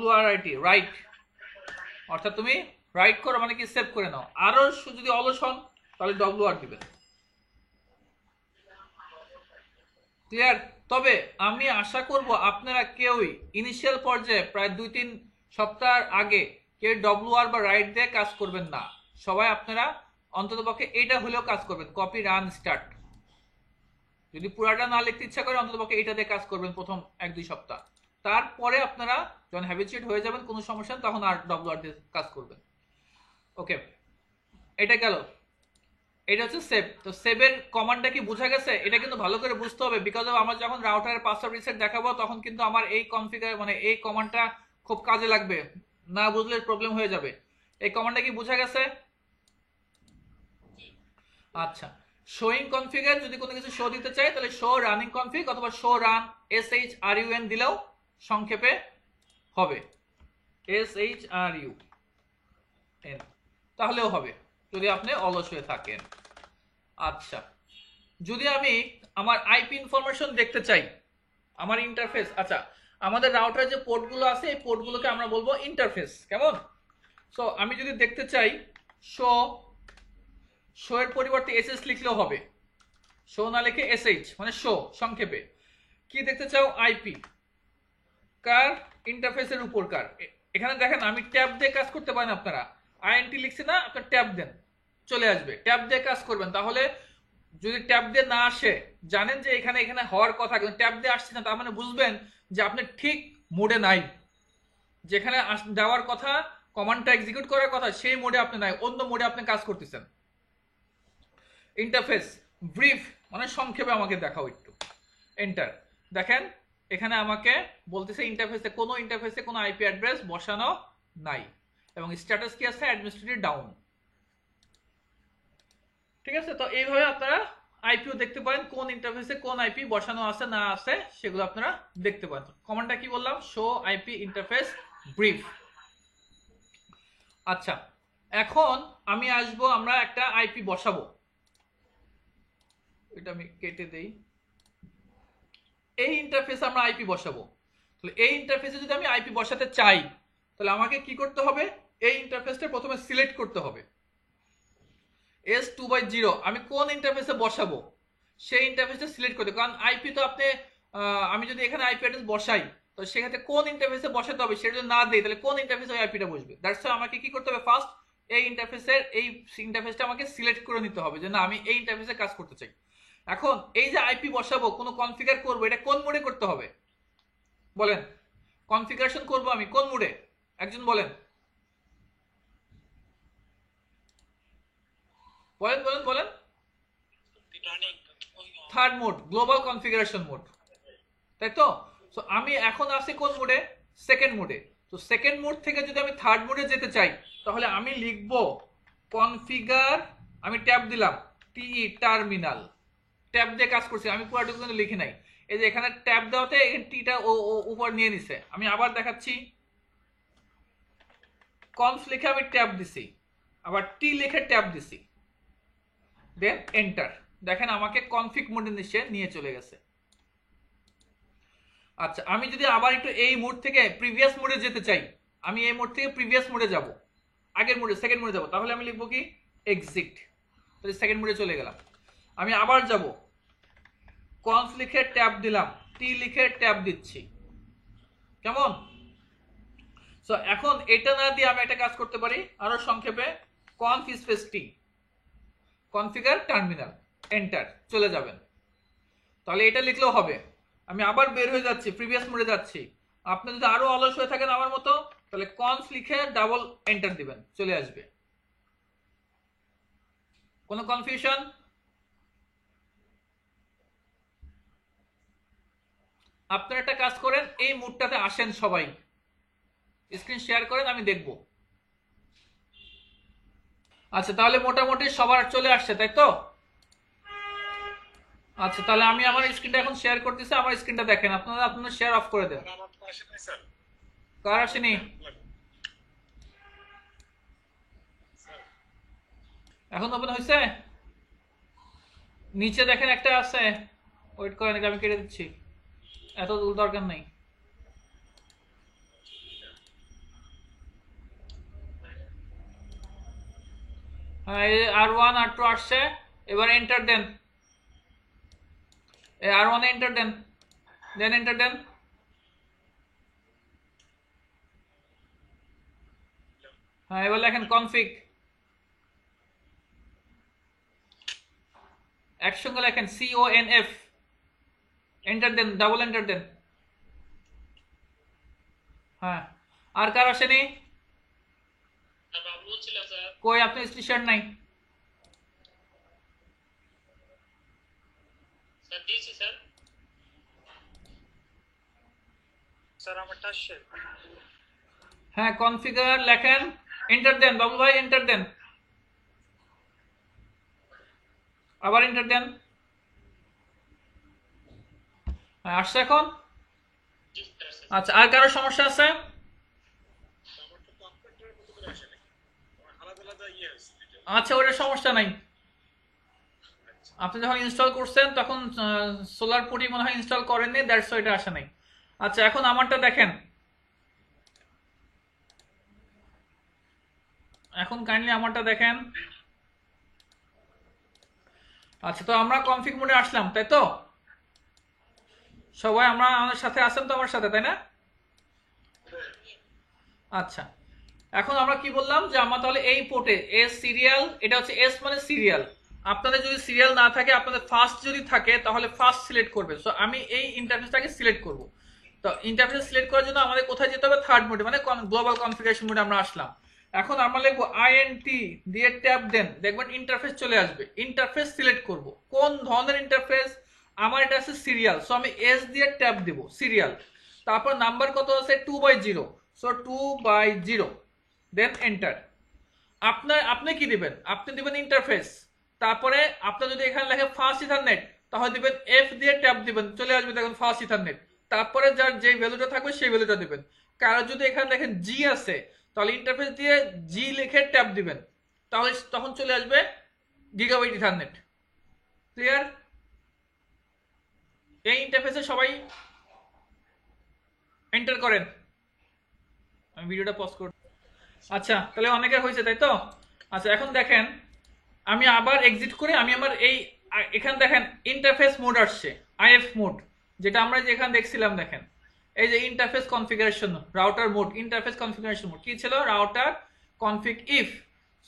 WRIT রাইট, অর্থাৎ তুমি রাইট করো মানে কি সেভ করে নাও। আরো যদি অলস হন তাহলে WR দিবেন। ক্লিয়ার? তবে আমি আশা করব আপনারা কেউই ইনিশিয়াল পর্যায়ে প্রায় 2-3 সপ্তাহ আগে কেউ WR বা রাইট দিয়ে কাজ করবেন না। সবাই আপনারা অন্ততপক্ষে এটা হলেও কাজ করবেন, কপি রান স্টার্ট। যদি পুরাটা না লিখতে ইচ্ছা করে অন্ততপক্ষে এটা দিয়ে কাজ করবেন প্রথম 1-2 সপ্তাহ। তারপরে আপনারা যখন হ্যাবিচুয়েট হয়ে যাবেন কোনো সমস্যা তখন আর WR দিয়ে কাজ করবেন। ওকে, এটা গেল। এটা হচ্ছে সেভ। তো সেভের কমান্ডটা কি বোঝা গেছে? এটা কিন্তু ভালো করে বুঝতে হবে, বিকজ আমার যখন রাউটারের পাসওয়ার্ড রিসেট দেখাবো তখন কিন্তু আমার এই কনফিগার মানে এই কমান্ডটা খুব কাজে লাগবে, না বুঝলে প্রবলেম হয়ে যাবে। এই কমান্ডটা কি বোঝা গেছে? আচ্ছা, শোয়িং কনফিগার যদি কোনো কিছু শো দিতে চাই তাহলে শো রানিং কনফিগ অথবা শো রান SHRUN দিলেও সংক্ষেপে হবে, SHRUN তাহলেও হবে যদি আপনি অলস হয়ে থাকেন। আচ্ছা, যদি আমি আমার আইপি ইনফরমেশন দেখতে চাই, আমার ইন্টারফেস, আচ্ছা আমাদের রাউটারে যে পোর্টগুলো আছে এই পোর্টগুলোকে আমরা বলবো ইন্টারফেস। কেমন? সো আমি যদি দেখতে চাই শো, শো এর পরিবর্তে SS লিখলেও হবে, শো না লিখে SH মানে শো সংক্ষেপে। কি দেখতে চাও? আইপি কার, ইন্টারফেসের উপর কার। এখানে দেখেন আমি ট্যাব দিয়ে কাজ করতে পারেন, আপনারা INT লিখছি না, আপনার ট্যাব দেন চলে আসবে, ট্যাব দিয়ে কাজ করবেন। তাহলে যদি ট্যাব দিয়ে না আসে জানেন যে এখানে এখানে হওয়ার কথা, কিন্তু ট্যাব দিয়ে আসছে না, তার মানে বুঝবেন যে আপনি ঠিক মোডে নাই, যেখানে দেওয়ার কথা কমান্ডটা এক্সিকিউট করার কথা সেই মোডে আপনি নাই, অন্য মোডে আপনি কাজ করতেছেন। ইন্টারফেস ব্রিফ মানে সংক্ষেপে আমাকে দেখাও একটু। এন্টার। দেখেন এখানে আমাকে বলতেছে ইন্টারফেসে কোনো আইপি অ্যাড্রেস বসানো নাই এবং স্ট্যাটাস কি আছে, অ্যাডমিনিস্ট্রেটর ডাউন। ঠিক আছে, তো এইভাবে আপনারা আইপিও দেখতে পারেন, কোন ইন্টারফেসে কোন আইপি বসানো আছে না আছে সেগুলো আপনারা দেখতে পারেন। কমান্ডটা কি বললাম, শো আইপি ইন্টারফেস ব্রিফ। আচ্ছা, এখন আমি আসবো, আমরা একটা আইপি বসাবো, এটা আমি কেটে দেই। এই ইন্টারফেসে আমরা আইপি বসাবো। তাহলে এই ইন্টারফেসে যদি আমি আইপি বসাতে চাই তাহলে আমাকে কি করতে হবে, এই ইন্টারফেসটা প্রথমে সিলেক্ট করতে হবে। S2/0 আমি কোন ইন্টারফেসে বসাবো সেই ইন্টারফেসটা সিলেক্ট করতে, কারণ আইপি তো আপনি আমি যদি এখানে আইপি অ্যাড্রেস বসাই তো সেক্ষেত্রে কোন ইন্টারফেসে বসাতে হবে সেটা যদি না দেই তাহলে কোন ইন্টারফেসে ওই আইপিটা বসবে। দ্যাটস ওয়াই আমাকে কি করতে হবে, ফার্স্ট এই ইন্টারফেসটা আমাকে সিলেক্ট করে নিতে হবে যে না আমি এই ইন্টারফেসে কাজ করতে চাই। এখন এই যে আইপি বসাবো, কোনো কনফিগার করবো, এটা কোন মোডে করতে হবে বলেন? কনফিগারেশন করবো আমি কোন মোডে, একজন বলেন, বলেন বলেন বলেন। Third mode, global configuration mode, তাই তো? সো আমি এখন আছি কোন মোডে, সেকেন্ড মোডে। তো সেকেন্ড মোড থেকে যদি আমি থার্ড মোডে যেতে চাই তাহলে আমি লিখবো কনফিগার, আমি ট্যাব দিলাম, টিই টার্মিনাল, ট্যাব দিয়ে কাজ করছি, আমি পুরোটুকু কিন্তু লিখি নাই। এই যে এখানে ট্যাব দেওয়াতে টিটা উপর নিয়ে নিছে। আমি আবার দেখাচ্ছি, কনফ লিখে আমি ট্যাব দিছি, আবার টি লিখে ট্যাব দিছি, দেন এন্টার। দেখেন আমাকে কনফিগ মোডে নিয়ে চলে গেছে। আচ্ছা, আমি যদি আবার একটু এই মোড থেকে প্রিভিয়াস মোডে যেতে চাই, আমি এই মোড থেকে প্রিভিয়াস মোডে যাব, আগের মোডে সেকেন্ড মোডে যাব, তাহলে আমি লিখবো কি এক্সিট, তাহলে সেকেন্ড মোডে চলে গেলাম। আমি আবার যাব, কনফ লিখে ট্যাব দিলাম, টি লিখে ট্যাব দিচ্ছি, কেমন? সো এখন এটা না দিয়ে আমি একটা কাজ করতে পারি আরো সংক্ষেপে, কনফ স্পেস টি কনফিগার টার্মিনাল, এন্টার, চলে যাবেন। তাহলে এটা লিখলেও হবে। আমি আবার বের হয়ে যাচ্ছি, প্রিভিয়াস মোডে যাচ্ছি। আপনি যদি আরো অলস হয়ে থাকেন আমার মতো তাহলে কনফ লিখে ডাবল এন্টার দিবেন, চলে আসবে। কোনো কনফিউশন? আপনারা একটা কাজ করেন, এই মুডটাতে আসেন, সবাই স্ক্রিন শেয়ার করেন, আমি দেখব। আচ্ছা, তাহলে মোটামুটি সবার চলে আসছে, তাই তো? আচ্ছা, তাহলে আমি আমার স্ক্রিনটা এখন শেয়ার করতেছি, আমার স্ক্রিনটা দেখেন, আপনারা শেয়ার অফ করে দেন। কার আসেনি? এখন ওপেন হয়েছে? নিচে দেখেন একটা আছে, ওয়েট করেন, আমি কেটে দিচ্ছি, এত দরকার নেই। হ্যাঁ, R1 R2 আসছে, এবার এন্টার দেন, R1 এন্টার দেন, দেন এন্টার দেন। হ্যাঁ, এবার লেখেন কনফিগ, একসঙ্গে লেখেন CONF, এন্টার দেন, ডাবল এন্টার দেন। হ্যাঁ, আর কার আসেনি? কই আপনি স্টেশন নাই? হ্যাঁ, কনফিগার লেখেন, এন্টার দেন, বাবু ভাই এন্টার দেন, আবার এন্টার দেন। হ্যাঁ, আসছে এখন? আচ্ছা, আর কারো সমস্যা আছে? আচ্ছা, ওটা সমস্যা নাই, আপনি যখন ইনস্টল করছেন তখন সোলার পুটি মনে হয় ইনস্টল করেননি, দ্যাটস ওয়াই এটা আসে নাই। আচ্ছা, এখন আমারটা দেখেন, এখন কাইন্ডলি আমারটা দেখেন। আচ্ছা, তো আমরা কনফিগ মোডে আসলাম, তাই তো? সবাই আমরা আমাদের সাথে আছেন তো, আমার সাথে, তাই না? আচ্ছা, এখন আমরা কি বললাম যে আমরা তাহলে এই পোর্টে এস সিরিয়াল, এটা হচ্ছে এস মানে সিরিয়াল। আপনাদের যদি সিরিয়াল না থাকে, আপনাদের ফার্স্ট যদি থাকে তাহলে ফার্স্ট সিলেক্ট করবে। সো আমি এই ইন্টারফেসটাকে সিলেক্ট করব। তো ইন্টারফেস সিলেক্ট করার জন্য আমাদের কোথায় যেতে হবে, থার্ড মোডে, মানে গ্লোবাল কনফিগারেশন মোডে আমরা আসলাম। এখন আমরা লিখবো আইএনটি দিয়ে ট্যাব দেন, দেখবেন ইন্টারফেস চলে আসবে। ইন্টারফেস সিলেক্ট করব, কোন ধরনের ইন্টারফেস, আমার এটা আছে সিরিয়াল, সো আমি এস দিয়ে ট্যাব দেব সিরিয়াল। তারপর নাম্বার কত আছে 2/0, সো 2/0, দেন এন্টার। আপনি কি দিবেন, আপনি দিবেন ইন্টারফেস, তারপরে আপনার যদি এখানে লেখে ফাস্ট ইথারনেট তাহলে দিবেন এফ দিয়ে ট্যাব দিবেন, চলে আসবে দেখুন ফাস্ট ইথারনেট। তারপরে যার যে ভ্যালুটা থাকবে সেই ভ্যালুটা দিবেন। কারো যদি এখানে দেখেন জি আছে তাহলে ইন্টারফেস দিয়ে জি লিখে ট্যাব দিবেন, তাহলে তখন চলে আসবে গিগাবাইট ইথারনেট। ক্লিয়ার? এই ইন্টারফেসে সবাই এন্টার করেন। আমি ভিডিওটা পজ করব। আচ্ছা, তাহলে অনেকের হয়েছে তাই তো। আচ্ছা, এখন দেখেন আমি আবার এক্সিট করে আমি আমার এই এখানে দেখেন ইন্টারফেস মোড আসছে, আইএফ মোড, যেটা আমরা যে এখানে দেখছিলাম। দেখেন এই যে interface configuration router mode, interface configuration mode কি ছিল, রাউটার কনফিগ ইফ।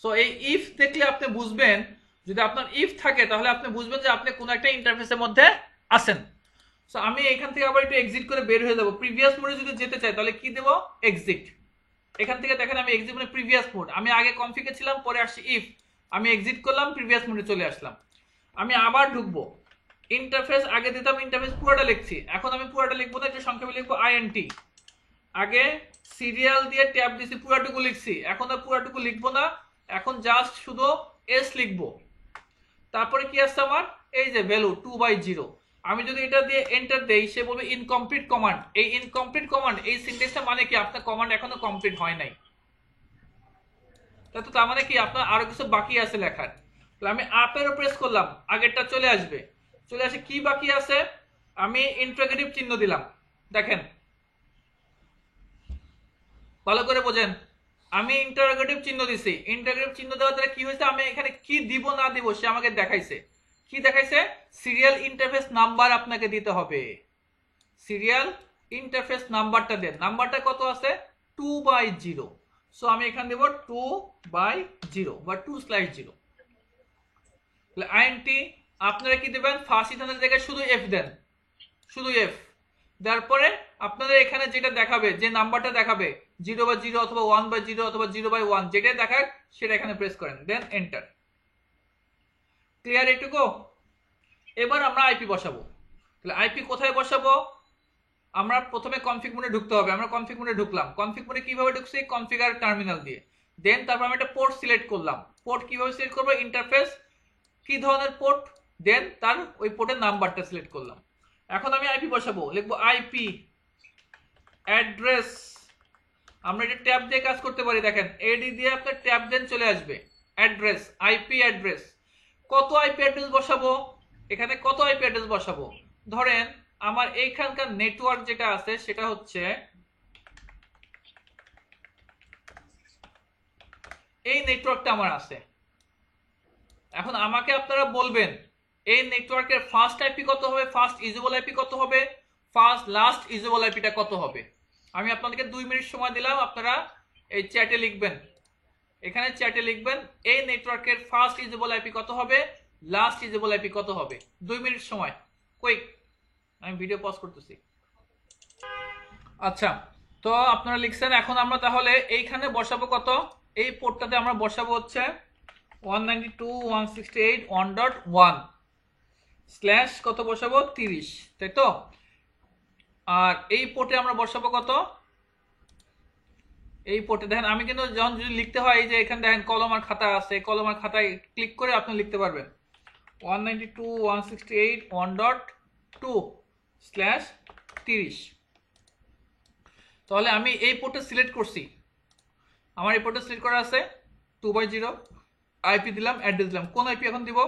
সো এই ইফ দেখলে আপনি বুঝবেন, যদি আপনার ইফ থাকে তাহলে আপনি বুঝবেন যে আপনি কোন একটা ইন্টারফেসের মধ্যে আছেন। সো আমি এখান থেকে আবার একটু এক্সিট করে বের হয়ে যাব। প্রিভিয়াস মোডে যদি যেতে চাই তাহলে কি দেব, এক্সিট। এখান থেকে দেখেন আমি এক্সিট মানে প্রিভিয়াস মোড, আমি আগে কনফিগে ছিলাম, পরে আসছি ইফ, আমি এক্সিট করলাম, প্রিভিয়াস মোডে চলে আসলাম। আমি আবার ঢুকবো, ইন্টারফেস আগে দিতাম, ইন্টারফেস পুরোটা লিখছি, এখন আমি পুরোটা লিখবো না, একটু সংক্ষেপে লিখবো আইএনটি। আগে সিরিয়াল দিয়ে ট্যাব দিছি, পুরোটুকু লিখছি, এখন আর পুরোটুকু লিখবো না, এখন জাস্ট শুধু এস লিখবো। তারপরে কি আসছে আমার, এই যে ভ্যালু 2/0। আমি যদি এটা দিয়ে এন্টার দেই সে বলবে ইনকমপ্লিট কমান্ড। এই ইনকমপ্লিট কমান্ড, এই সিনট্যাক্সটা মানে কি আপনার কমান্ড এখনো কমপ্লিট হয় নাই, তো তার মানে কি আপনার আরো কিছু বাকি আছে লেখার। তাহলে আমি আপেরও প্রেস করলাম, আগেরটা চলে আসবে। চলে আসে কি বাকি আছে, আমি ইন্টারোগেটিভ চিহ্ন দিলাম। দেখেন ভালো করে বোঝেন, আমি ইন্টারোগেটিভ চিহ্ন দিছি। ইন্টারোগেটিভ চিহ্ন দেওয়ার দ্বারা কি হয়েছে, আমি এখানে কি দিব না দিব সে আমাকে দেখাইছে। কি দেখাইছে, সিরিয়াল ইন্টারফেস নাম্বার আপনাকে দিতে হবে। সিরিয়াল ইন্টারফেস নাম্বারটা দেন, নাম্বারটা কত আছে 2/0। সো আমি এখানে দেব 2/0 বা 2/0। তাহলে আইএনটি আপনারা কি দেবেন, ফার্স্ট ইথারনেটের জায়গায় শুধু এফ দেন, শুধু এফ। তারপরে আপনাদের এখানে যেটা দেখাবে, যে নাম্বারটা দেখাবে 0/0 অথবা 1/0 অথবা 0/1, যেটা দেখায় সেটা এখানে প্রেস করেন, দেন এন্টার। ক্লিয়ার এটুকু? এবার আমরা আইপি বসাবো। তাহলে আইপি কোথায় বসাবো, আমরা প্রথমে কনফিগ মোডে ঢুকতে হবে। আমরা কনফিগ মোডে ঢুকলাম। কনফিগ মোডে কিভাবে ঢুকছি, কনফিগার টার্মিনাল দিয়ে। দেন তারপর আমি একটা পোর্ট সিলেক্ট করলাম। পোর্ট কিভাবে সিলেক্ট করবো, ইন্টারফেস কি ধরনের পোর্ট, দেন তার ওই পোর্টের নাম্বারটা সিলেক্ট করলাম। এখন আমি আইপি বসাবো, লিখবো আইপি অ্যাড্রেস। আমরা এটা ট্যাব দিয়ে কাজ করতে পারি, দেখেন এডি দিয়ে আপনার ট্যাব দেন চলে আসবে অ্যাড্রেস, আইপি অ্যাড্রেস। কত আইপি অ্যাড্রেস বসাবো, এখানে কত আইপি অ্যাড্রেস বসাবো, ধরেন আমার এইখানকার নেটওয়ার্ক যেটা আছে সেটা হচ্ছে এই নেটওয়ার্কটা আমার আছে। এখন আমাকে আপনারা বলবেন এই নেটওয়ার্কের ফার্স্ট আইপি কত হবে, ফার্স্ট ইউজেবল আইপি কত হবে, ফার্স্ট লাস্ট ইউজেবল আইপিটা কত হবে। আমি আপনাদেরকে 2 মিনিট সময় দিলাম, আপনারা এই চ্যাটে লিখবেন, এখানে চ্যাটে লিখবেন এই নেটওয়ার্কের ফার্স্ট ইউজেবল আইপি কত হবে, লাস্ট ইউজেবল আইপি কত হবে। 2 মিনিট সময়, কুইক। আমি ভিডিও পজ করতেছি। আচ্ছা, তো আপনারা লিখছেন। এখন আমরা তাহলে এইখানে বসাবো কত, এই পোর্টটাতে আমরা বসাবো হচ্ছে 192.168.1.1 স্ল্যাশ কত বসাবো 30, তাই তো। আর এই পোর্টে আমরা বসাবো কত, এই পোর্টে দেখেন আমি কিন্তু যখন যদি লিখতে হয়, এই যে এখানে দেখেন কলম আর খাতা আছে, কলম আর খাতায় ক্লিক করে আপনি লিখতে পারবেন 192.168.1.2 স্ল্যাশ 30। তাহলে আমি এই পোর্টে সিলেক্ট করছি, আমার এই পোর্টে সিলেক্ট করা আছে 2/0, আইপি দিলাম, অ্যাড্রেস দিলাম। কোন আইপি এখন দিব,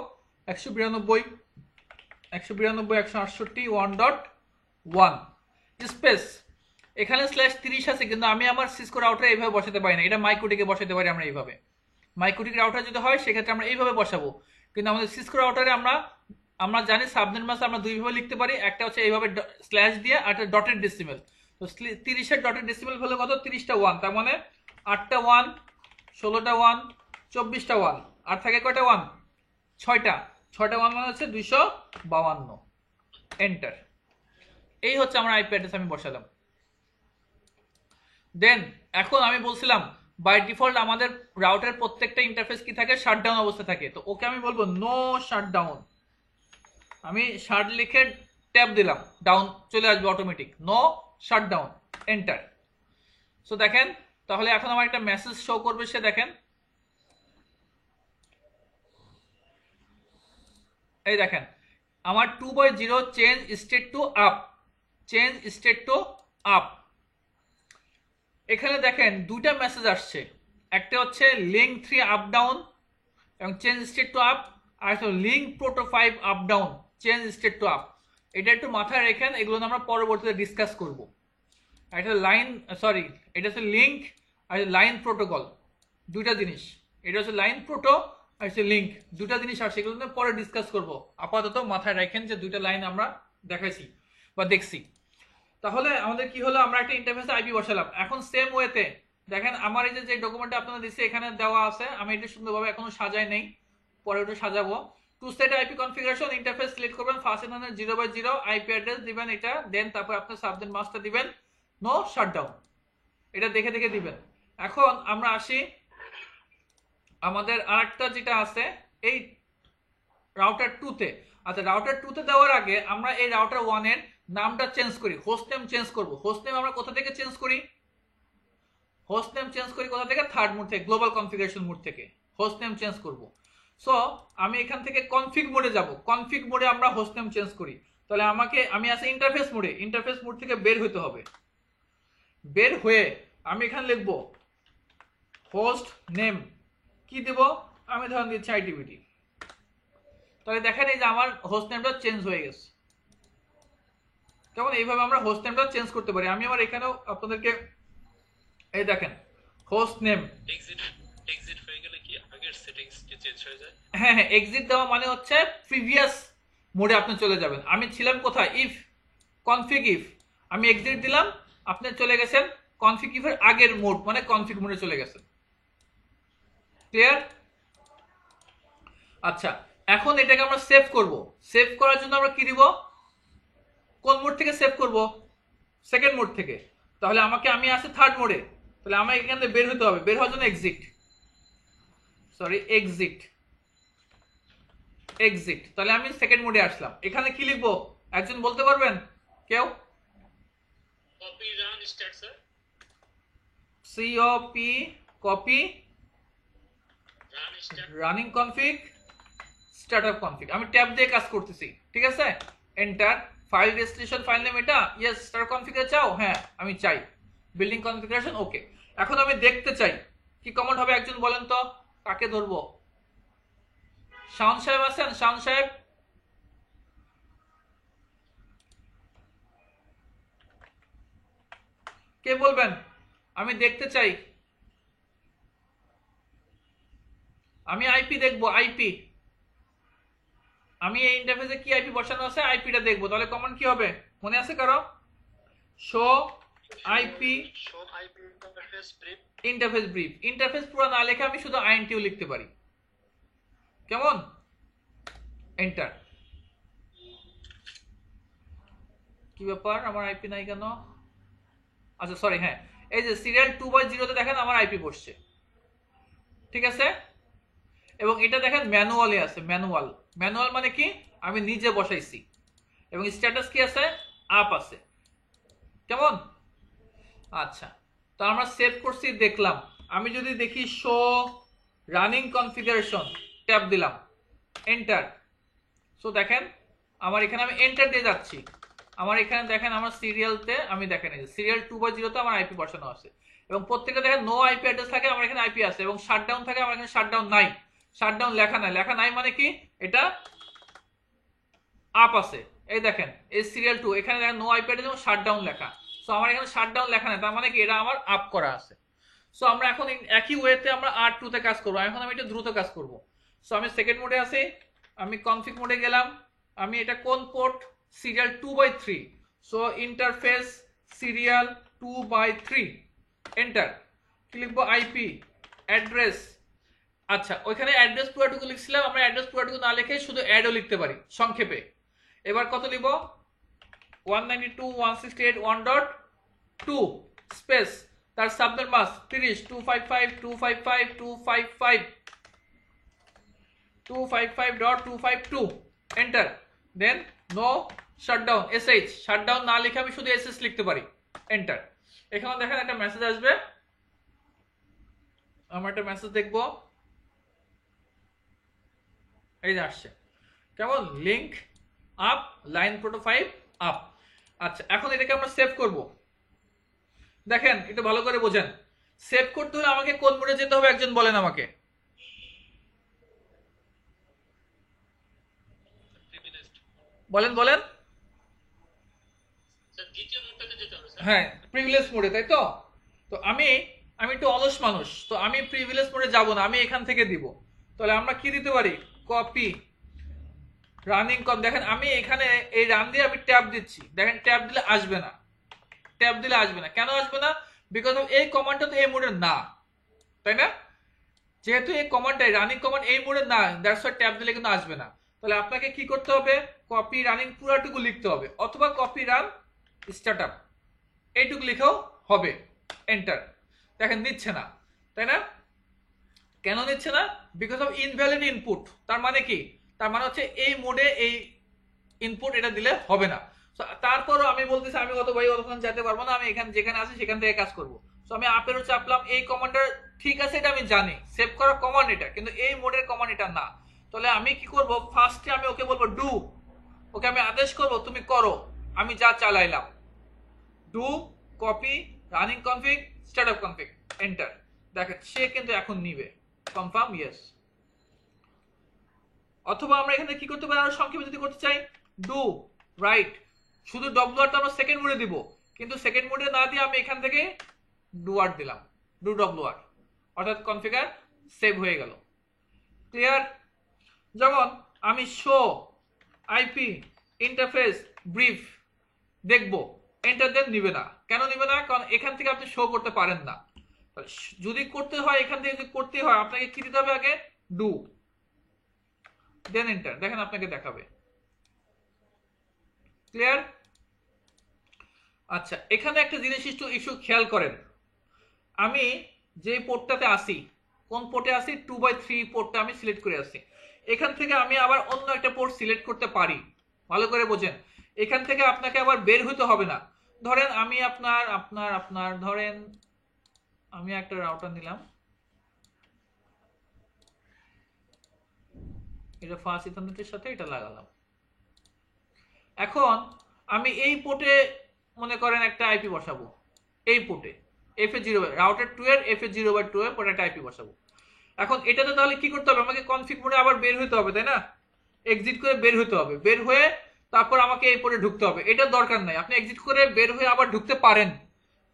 192.168.1.1 স্পেস। এখানে স্ল্যাশ 30 আছে, কিন্তু আমি আমার সিসকো রাউটারে এইভাবে বসাতে পারি না, এটা মাইক্রোটিকে বসাতে পারি আমরা এইভাবে। মাইক্রোটিক রাউটার যদি হয় সেক্ষেত্রে আমরা এইভাবে বসাবো, কিন্তু আমাদের সিসকো রাউটারে আমরা জানি সাবনেট মাস্ক আমরা দুইভাবে লিখতে পারি, একটা হচ্ছে এইভাবে স্ল্যাশ দিয়ে, আর একটা ডটেড ডেসিমেল। তো 30-এর ডটেড ডেসিমেল হলো কত, 30টা 1, তার মানে 8টা 1, 16টা 1, 24টা 1, আর থাকে কয়টা 1, 6টা 1 মানে হচ্ছে 252। এন্টার। এই হচ্ছে আমার আইপি অ্যাড্রেস আমি বসালাম। দেন এখন আমি বলছিলাম বাই ডিফল্ট আমাদের রাউটার প্রত্যেকটা ইন্টারফেস কি থাকে, শাটডাউন অবস্থা থাকে। তো ওকে আমি বলবো নো শাটডাউন, আমি শাট লিখে ট্যাব দিলাম, ডাউন চলে আসবে automatic, no shutdown, enter. So দেখেন তাহলে এখন আমার একটা মেসেজ শো করবে, সে দেখেন এই দেখেন আমার 2/0 change state to up, change state to up. এখানে দেখেন দুইটা মেসেজ আসছে, একটা হচ্ছে লিঙ্ক 3 আপ ডাউন এবং চেঞ্জ স্টেট টু আপ, আর একটা link proto 5 up down change state to up. এটা একটু মাথায় রেখেন, এগুলো আমরা পরবর্তীতে ডিসকাস করব। এটা লাইন সরি এটা হচ্ছে লিঙ্ক আর লাইন প্রোটোকল, দুইটা জিনিস। এটা হচ্ছে লাইন প্রোটো আর হচ্ছে লিঙ্ক, দুইটা জিনিস আসছে, এগুলো পরে ডিসকাস করব। আপাতত মাথায় রাখেন যে দুইটা লাইন আমরা দেখাইছি বা দেখছি। তাহলে আমাদের কি হলো, আমরা একটা ইন্টারফেসে আইপি বসালাম। এখন সেম ওয়েতে দেখেন আমার এই যে ডকুমেন্টটা আপনারা দিচ্ছে এখানে দেওয়া আছে, আমি এটা সুন্দরভাবে এখনো সাজাই নেই, পরে ওটা সাজাবো। To set IP configuration, interface select করবেন, ফার্স্ট ইথারনেট 0/0, আইপি অ্যাড্রেস দিবেন এটা, দেন তারপর আপনার সাবনেট মাস্কটা দিবেন, নো শাটডাউন, এটা দেখে দেখে দিবেন। এখন আমরা আসি আমাদের আরেকটা যেটা আছে এই রাউটার 2 তে। আচ্ছা রাউটার 2 তে দেওয়ার আগে আমরা এই রাউটার 1 এর নামটা চেঞ্জ করি, হোস্ট নেম চেঞ্জ করব। হোস্ট নেম আমরা কোথা থেকে চেঞ্জ করি, হোস্ট নেম চেঞ্জ করি কোথা থেকে, থার্ড মোড থেকে, গ্লোবাল কনফিগারেশন মোড থেকে হোস্ট নেম চেঞ্জ করব। সো আমি এখান থেকে কনফিগ মোডে যাব, কনফিগ মোডে আমরা হোস্ট নেম চেঞ্জ করি। তাহলে আমি আছি ইন্টারফেস মোডে, ইন্টারফেস মোড থেকে বের হইতে হবে। বের হয়ে আমি এখানে লিখব হোস্ট নেম, কি দেব, আমি ধরেন দিচ্ছি আইটিবিটি। তাহলে দেখেন এই যে আমার হোস্ট নেমটা চেঞ্জ হয়ে গেছে। যেমন এইভাবে আমরা হোস্ট নেমটা চেঞ্জ করতে পারি। আমি আমার এখানেও আপনাদেরকে এই দেখেন হোস্ট নেম, এক্সিট হয়ে গেলে কি আগের সেটিংস কি চেঞ্জ হয়ে যায়? হ্যাঁ হ্যাঁ, এক্সিট দেওয়া মানে হচ্ছে প্রিভিয়াস মোডে আপনি চলে যাবেন। আমি ছিলাম কোথায়, ইফ কনফিগ ইফ, আমি এক্সিট দিলাম, আপনি চলে গেছেন কনফিগ ইফের আগের মোড, মানে কনফিগ মোডে চলে গেছেন। ক্লিয়ার? আচ্ছা এখন এটাকে আমরা সেভ করব। সেভ করার জন্য আমরা কি দিব, কোন মোড থেকে সেভ করব, সেকেন্ড মোড থেকে। তাহলে আমি আছি থার্ড মোডে, তাহলে আমাকে এখান থেকে বের হতে হবে, বের হওয়ার জন্য এক্সিট, সরি এক্সিট, এক্সিট। তাহলে আমি সেকেন্ড মোডে আসলাম। এখানে কি লিখবো একজন বলতে পারবেন কেউ? Copy run start sir, COP copy run start running config startup config, আমি ট্যাব দিয়ে কাজ করতেছি, ঠিক আছে। Enter, file destination file name এটা, ইয়েস। স্টার্ট কনফিগার চাও, হ্যাঁ আমি চাই। বিল্ডিং কনফিগারেশন, ওকে। এখন আমি দেখতে চাই কি কমান্ড হবে, একজন বলেন তো, কাকে ধরবো? শাওন সাহেব আছেন? শাওন সাহেব, কে বলবেন? আমি দেখতে চাই, আমি আইপি দেখবো, আইপি। আমি এই ইন্টারফেসে কি আইপি বসানো আছে আইপিটা দেখবো। তাহলে কমান্ড কি হবে মনে আছে কারো? Show IP interface brief. Interface পুরো না লেখে আমি শুধু আইএনটিও লিখতে পারি, কেমন? এন্টার। কি ব্যাপার আমার আইপি নাই কেন? আচ্ছা সরি, হ্যাঁ এই যে সিরিয়াল 2/0 তে দেখেন আমার আইপি বসছে, ঠিক আছে। এবং এটা দেখেন ম্যানুয়ালে আছে, ম্যানুয়াল। ম্যানুয়াল মানে কি, আমি নিজে বসাইছি। এবং স্ট্যাটাস কি আছে, আপ আছে, কেমন? আচ্ছা তো আমরা সেভ করছি, দেখলাম। আমি যদি দেখি শো রানিং কনফিগারেশন, ট্যাব দিলাম, এন্টার। সো দেখেন আমার এখানে আমি এন্টার দিয়ে যাচ্ছি, আমার এখানে দেখেন আমার সিরিয়ালতে আমি দেখেন এই যে সিরিয়াল 2/0 তে আমার আইপি বসানো আছে। এবং প্রত্যেকটা দেখেন নো আইপি অ্যাড্রেস থাকে, আমার এখানে আইপি আছে। এবং শাটডাউন থাকে, আমার এখানে শাটডাউন নাই। শাটডাউন লেখা নাই, লেখা নাই মানে কি, এটা আপ আছে। এই দেখেন এই সিরিয়াল 2, এখানে দেখেন নো আইপি অ্যাড্রেস এবং শাটডাউন লেখা। সো আমার এখানে শাটডাউন লেখা নাই, তার মানে কি এটা আমার আপ করা আছে। সো আমরা এখন একই ওয়েতে আমরা R2 তে কাজ করবো। এখন আমি এটা দ্রুত কাজ করব। সো আমি সেকেন্ড মোডে আছি, আমি কনফিগ মোডে গেলাম। আমি এটা কোন port, serial 2/3। So interface serial 2/3, enter. কি লিখবো, আইপি অ্যাড্রেস। আচ্ছা ওইখানে অ্যাড্রেস পুরোটুকু লিখছিলাম, আমরা অ্যাড্রেস পুরোটুকু না লিখে শুধু অ্যাডও লিখতে পারি সংক্ষেপে। এবার কত লিখব, 192.168.1.2 স্পেস তার সাবনেট মাস্ক 30 255 255 255 255.252 এন্টার। দেন নো শাটডাউন sh, শাটডাউন না লিখে আমি শুধু ss লিখতে পারি, এন্টার। এখানে দেখেন একটা মেসেজ আসবে, আমরা একটা মেসেজ দেখবো, এই যে আসছে, কেমন link up line proto 5 up. আচ্ছা এখন এটাকে আমরা সেভ করব। দেখেন একটু ভালো করে বোঝেন, সেভ করতে হলে আমাকে কোন মোডে যেতে হবে একজন বলেন আমাকে। বলেন বলেন। স্যার দ্বিতীয় মোডটাতে যেতে হবে স্যার। হ্যাঁ প্রিভিলেজ মোডে, তাই তো। তো আমি একটু অলস মানুষ, তো আমি প্রিভিলেজ মোডে যাব না, আমি এখান থেকে দিব। তাহলে আমরা কি দিতে পারি, কপি রানিং কম। দেখেন আমি এখানে এই রান দিয়ে আমি ট্যাব দিচ্ছি, দেখেন ট্যাব দিলে আসবে না, ট্যাব দিলে আসবে না। কেন আসবে না? বিকজ অফ এই কমান্ডটা তো এই মোডের না, তাই না? যেহেতু এই কমান্ডটাই রানিং কমান্ড এই মোডের না, দ্যাটস ওয়াই ট্যাব দিলে কিন্তু আসবে না। তাহলে আপনাকে কি করতে হবে, কপি রানিং পুরাটুকু লিখতে হবে, অথবা কপি রান স্টার্টআপ এইটুকু লিখেও হবে, এন্টার। দেখেন নিচ্ছে না, তাই না? কেন নিচ্ছে না? Because of invalid input. তার মানে কি? তার মানে হচ্ছে এই মোডে এই ইনপুট এটা দিলে হবে না। তারপরও আমি বলতেছি আমি অত ভাই অতক্ষণ যেতে পারবো না, আমি এখানে যেখানে আছি সেখান থেকে কাজ করব। সো আমি আপেরও চাপলাম, এই কমান্ডার ঠিক আছে, এটা আমি জানি সেভ করা কমান্ড এটা, কিন্তু এই মোডের কমান্ড এটা না। তাহলে আমি কি করব, ফার্স্টে আমি ওকে বলবো ডু, ওকে আমি আদেশ করব তুমি করো, আমি যা চালাইলাম do copy running config startup config, enter. দেখেন সে কিন্তু এখন নিবে, কনফার্ম ইয়েস। অথবা আমরা এখানে কি করতে পারি, আরো সংক্ষেপে যদি করতে চাই, ডু রাইট, শুধু ডব্লুআর তো আমরা সেকেন্ড মোডে দিব, কিন্তু সেকেন্ড মোডে না দিয়ে আমি এখান থেকে ডুআর দিলাম, ডু ডব্লুআর, অর্থাৎ কনফিগার সেভ হয়ে গেল। ক্লিয়ার? যেমন আমি শো আইপি ইন্টারফেস ব্রিফ দেখব, এন্টার দেন নিবে না। কেন নিবে না? কারণ এখান থেকে আপনি শো করতে পারেন না। যদি করতে হয়, এখান থেকে যদি করতে হয় আপনাকে কি দিতে হবে, আগে ডু দেন এন্টার। দেখেন আপনাকে দেখাবে। ক্লিয়ার? আচ্ছা এখানে একটা জিনিস ইস্যু খেয়াল করেন, আমি যে পোর্টটাতে আসি, কোন পোর্টে আসি, 2/3 পোর্টটা আমি সিলেক্ট করে আসি। এখান থেকে আমি আবার অন্য একটা পোর্ট সিলেক্ট করতে পারি, ভালো করে বোঝেন। এখান থেকে আপনাকে আবার বের হতে হবে না। ধরেন আমি আপনার ধরেন আমি একটা রাউটার নিলাম, এটা ফাস্ট ইথারনেটের সাথে এটা লাগালাম। এখন আমি এই পোর্টে মনে করেন একটা আইপি বসাবো, এই পোর্টে FA0 রাউটার 2 এর FA0/2 এর পোর্টে একটা আইপি বসাবো। এখন এটাতে তাহলে কি করতে হবে, আমাকে কনফিগ মোডে আবার বের হতে হবে, তাই না? এক্সিট করে বের হতে হবে, বের হয়ে তারপর আমাকে এই পোর্টে ঢুকতে হবে। এটা দরকার নাই, আপনি এক্সিট করে বের হয়ে আবার ঢুকতে পারেন,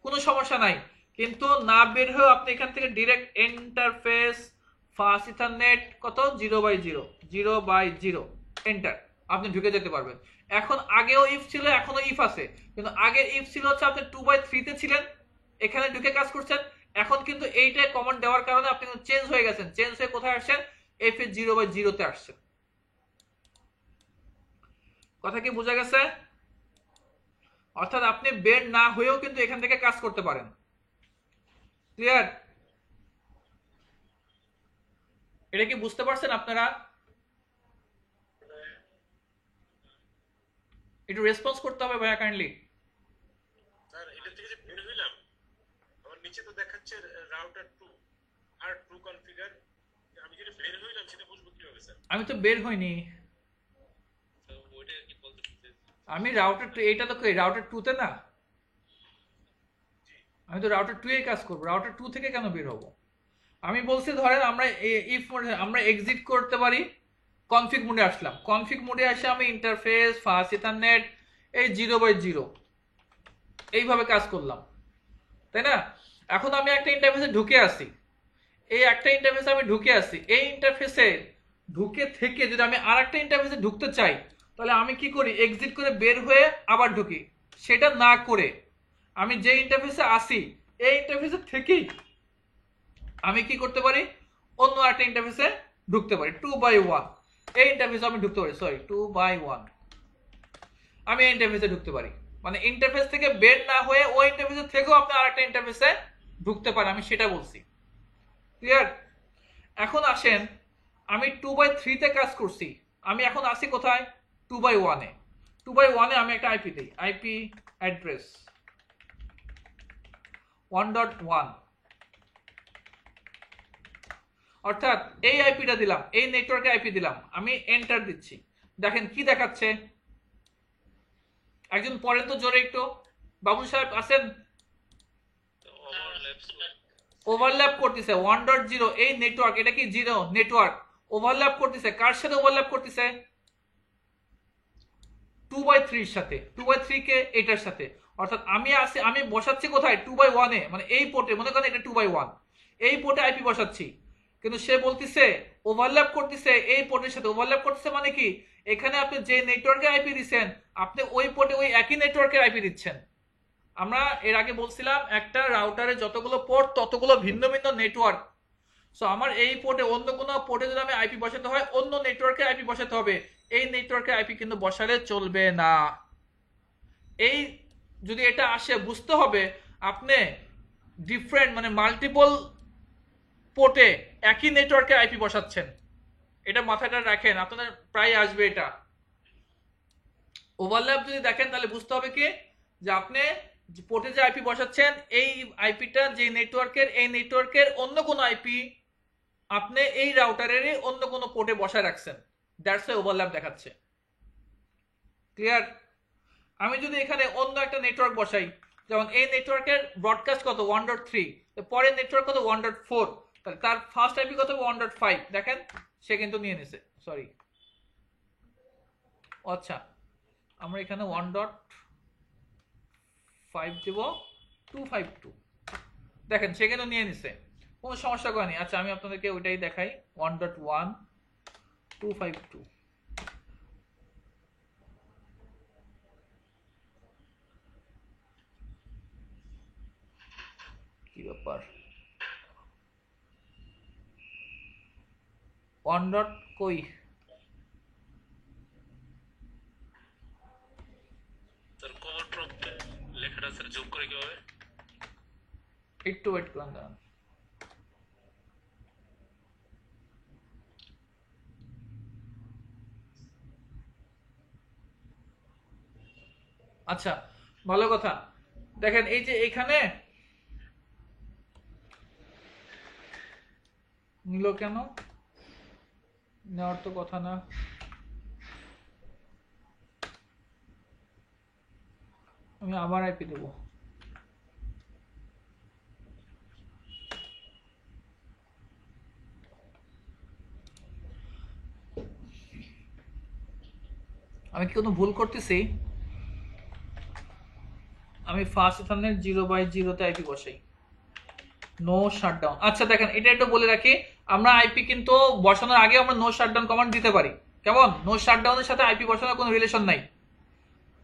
কোনো সমস্যা নাই। কিন্তু না বের হয়ে আপনি এখান থেকে ডিরেক্ট ইন্টারফেস ফাস্ট ইথারনেট কত 0/0 এন্টার, আপনি ঢুকে যেতে পারবেন। এখন আগেও ইফ ছিল, এখনো ইফ আছে, কিন্তু আগে ইফ ছিল হচ্ছে আপনি 2/3 তে ছিলেন, এখানে ঢুকে কাজ করছেন। এখন কিন্তু এইটাই কমান্ড দেওয়ার কারণে আপনি চেঞ্জ হয়ে গেছেন, চেঞ্জ হয়ে কোথায় আসছেন, FA0/0 তে আসছেন। কথা কি বোঝা গেছে? অর্থাৎ আপনি বের না হয়েও কিন্তু এখান থেকে কাজ করতে পারেন। ক্লিয়ার? এটা কি বুঝতে পারছেন আপনারা? একটু রেসপন্স করতে হবে ভাইয়া কাইন্ডলি। স্যার এটা থেকে যে বের হইলাম, আমার নিচে তো দেখাচ্ছে রাউটার 2 আর 2 কনফিগার, আমি যেটা বের হইলাম সেটা বুঝবো কিভাবে স্যার? আমি তো বের হইনি, তো ওইটা কি বলতে চাইছেন? আমি রাউটার 2, এটা তো রাউটার 2 তে না, আমি তো রাউটার 2 এ কাজ করব, রাউটার 2 থেকে কেন বের হব? আমি বলছি ধরেন আমরা ইফ মোডে আমরা এক্সিট করতে পারি, কনফিগ মোডে আসলাম, কনফিগ মোডে এসে আমি ইন্টারফেস ফাস্ট ইথারনেট এই 0/0 এইভাবে কাজ করলাম, তাই না? এখন আমি একটা ইন্টারফেসে ঢুকে আসি, এই একটা ইন্টারফেসে আমি ঢুকে আসি, এই ইন্টারফেসে ঢুকে থেকে যদি আমি আর একটা ইন্টারফেসে ঢুকতে চাই, তাহলে আমি কি করি, এক্সিট করে বের হয়ে আবার ঢুকি। সেটা না করে আমি যে ইন্টারফেসে আসি এই ইন্টারফেসে থেকেই আমি কি করতে পারি, অন্য একটা ইন্টারফেসে ঢুকতে পারি, 2/1 এই ইন্টারফেসে আমি ঢুকতে পারি, সরি 2/1 আমি এই ইন্টারফেসে ঢুকতে পারি। মানে ইন্টারফেস থেকে বের না হয়ে ওই ইন্টারফেসে থেকেও আপনি আরেকটা ইন্টারফেসে ঢুকতে পারে, আমি সেটা বলছি। ক্লিয়ার? এখন আসেন, আমি 2/3 কাজ করছি, আমি এখন আসি কোথায়? 2/1 2/1 আমি একটা আইপি দিই, আইপি অ্যাড্রেস 1.1, অর্থাৎ এই আইপিটা দিলাম, এই নেটওয়ার্কে আইপি দিলাম, আমি এন্টার দিচ্ছি। দেখেন কি দেখাচ্ছে, একজন পড়েন তো জোরে একটু, বাবুল সাহেব আছেন? ওভারল্যাপ করতেছে 1.0, এই নেটওয়ার্ক, এটা কি জিরো নেটওয়ার্ক, ওভারল্যাপ করতেছে কার সাথে? ওভারল্যাপ করতেছে 2/3 সাথে, 2/3 কে এটার সাথে, অর্থাৎ আমি বসাচ্ছি কোথায়? 2/1 মানে এই পোর্টে, মনে করেন এটা 2/1, এই পোর্টে আইপি বসাচ্ছি, কিন্তু সে বলতেছে ওভারল্যাপ করতেছে এই পোর্টের সাথে। ওভারল্যাপ করতেছে মানে কি, এখানে আপনি যে নেটওয়ার্কে আইপি দিচ্ছেন, আপনি ওই পোর্টে ওই একই নেটওয়ার্কের আইপি দিচ্ছেন। আমরা এর আগে বলছিলাম একটা রাউটারে যতগুলো পোর্ট ততগুলো ভিন্ন ভিন্ন নেটওয়ার্ক। সো আমার এই পোর্টে অন্য কোনো পোর্টে যদি আমি আইপি বসাতে হয়, অন্য নেটওয়ার্কে আইপি বসাতে হবে, এই নেটওয়ার্কে আইপি কিন্তু বসালে চলবে না। এই যদি এটা আসে, বুঝতে হবে আপনি ডিফারেন্ট মানে মাল্টিপল পোর্টে একই নেটওয়ার্কে আইপি বসাচ্ছেন, এটা মাথাটা রাখেন, আপনাদের প্রায় আসবে এটা। ওভারল্যাপ যদি দেখেন তাহলে বুঝতে হবে কি, যে আপনি পোর্টে যে আইপি বসাচ্ছেন, এই আইপিটা যে নেটওয়ার্কের, এই নেটওয়ার্কের অন্য কোনো আইপি আপনি এই রাউটারেরই অন্য কোনো পোর্টে বসায় রাখছেন, দ্যাটস ওয়াই ওভারল্যাপ দেখাচ্ছে। ক্লিয়ার? আমি যদি এখানে অন্য একটা নেটওয়ার্ক বসাই, যেমন এই নেটওয়ার্কের ব্রডকাস্ট কত? 1.3, পরের নেটওয়ার্ক কত? 1.4, তাহলে তার ফার্স্ট আইপি কত? 1.5, দেখেন সে কিন্তু নিয়ে নিছে, সরি, আচ্ছা আমরা এখানে 1.5 দেব 252, দেখেন সে কিন্তু নিয়ে নিছে, কোনো সমস্যা করেনি। আচ্ছা আমি আপনাদেরকে ওইটাই দেখাই, 1.1 252, কি ব্যাপার, 1 ডট কই? স্যার কভার প্রম্পটে লেখাটা স্যার যোগ করে কিভাবে? একটু ওয়েট করুন, দাঁড়ান। আচ্ছা ভালো কথা, দেখেন এই যে এখানে নিল কেন, নেওয়ার তো কথা না, আমি আবার আইপি দেবো। আমি কি কোনো ভুল করতেছি? আমি ফার্স্ট ইথারনেট 0/0 তে আইপি বসাই, নো শাটডাউন। আচ্ছা দেখেন এটা একটু বলে রাখি, আমরা আইপি কিন্তু বসানোর আগে আমরা নো শাটডাউন কমান্ড দিতে পারি। কেমন? নো শাটডাউনের সাথে আইপি বসানোর কোনো রিলেশন নাই।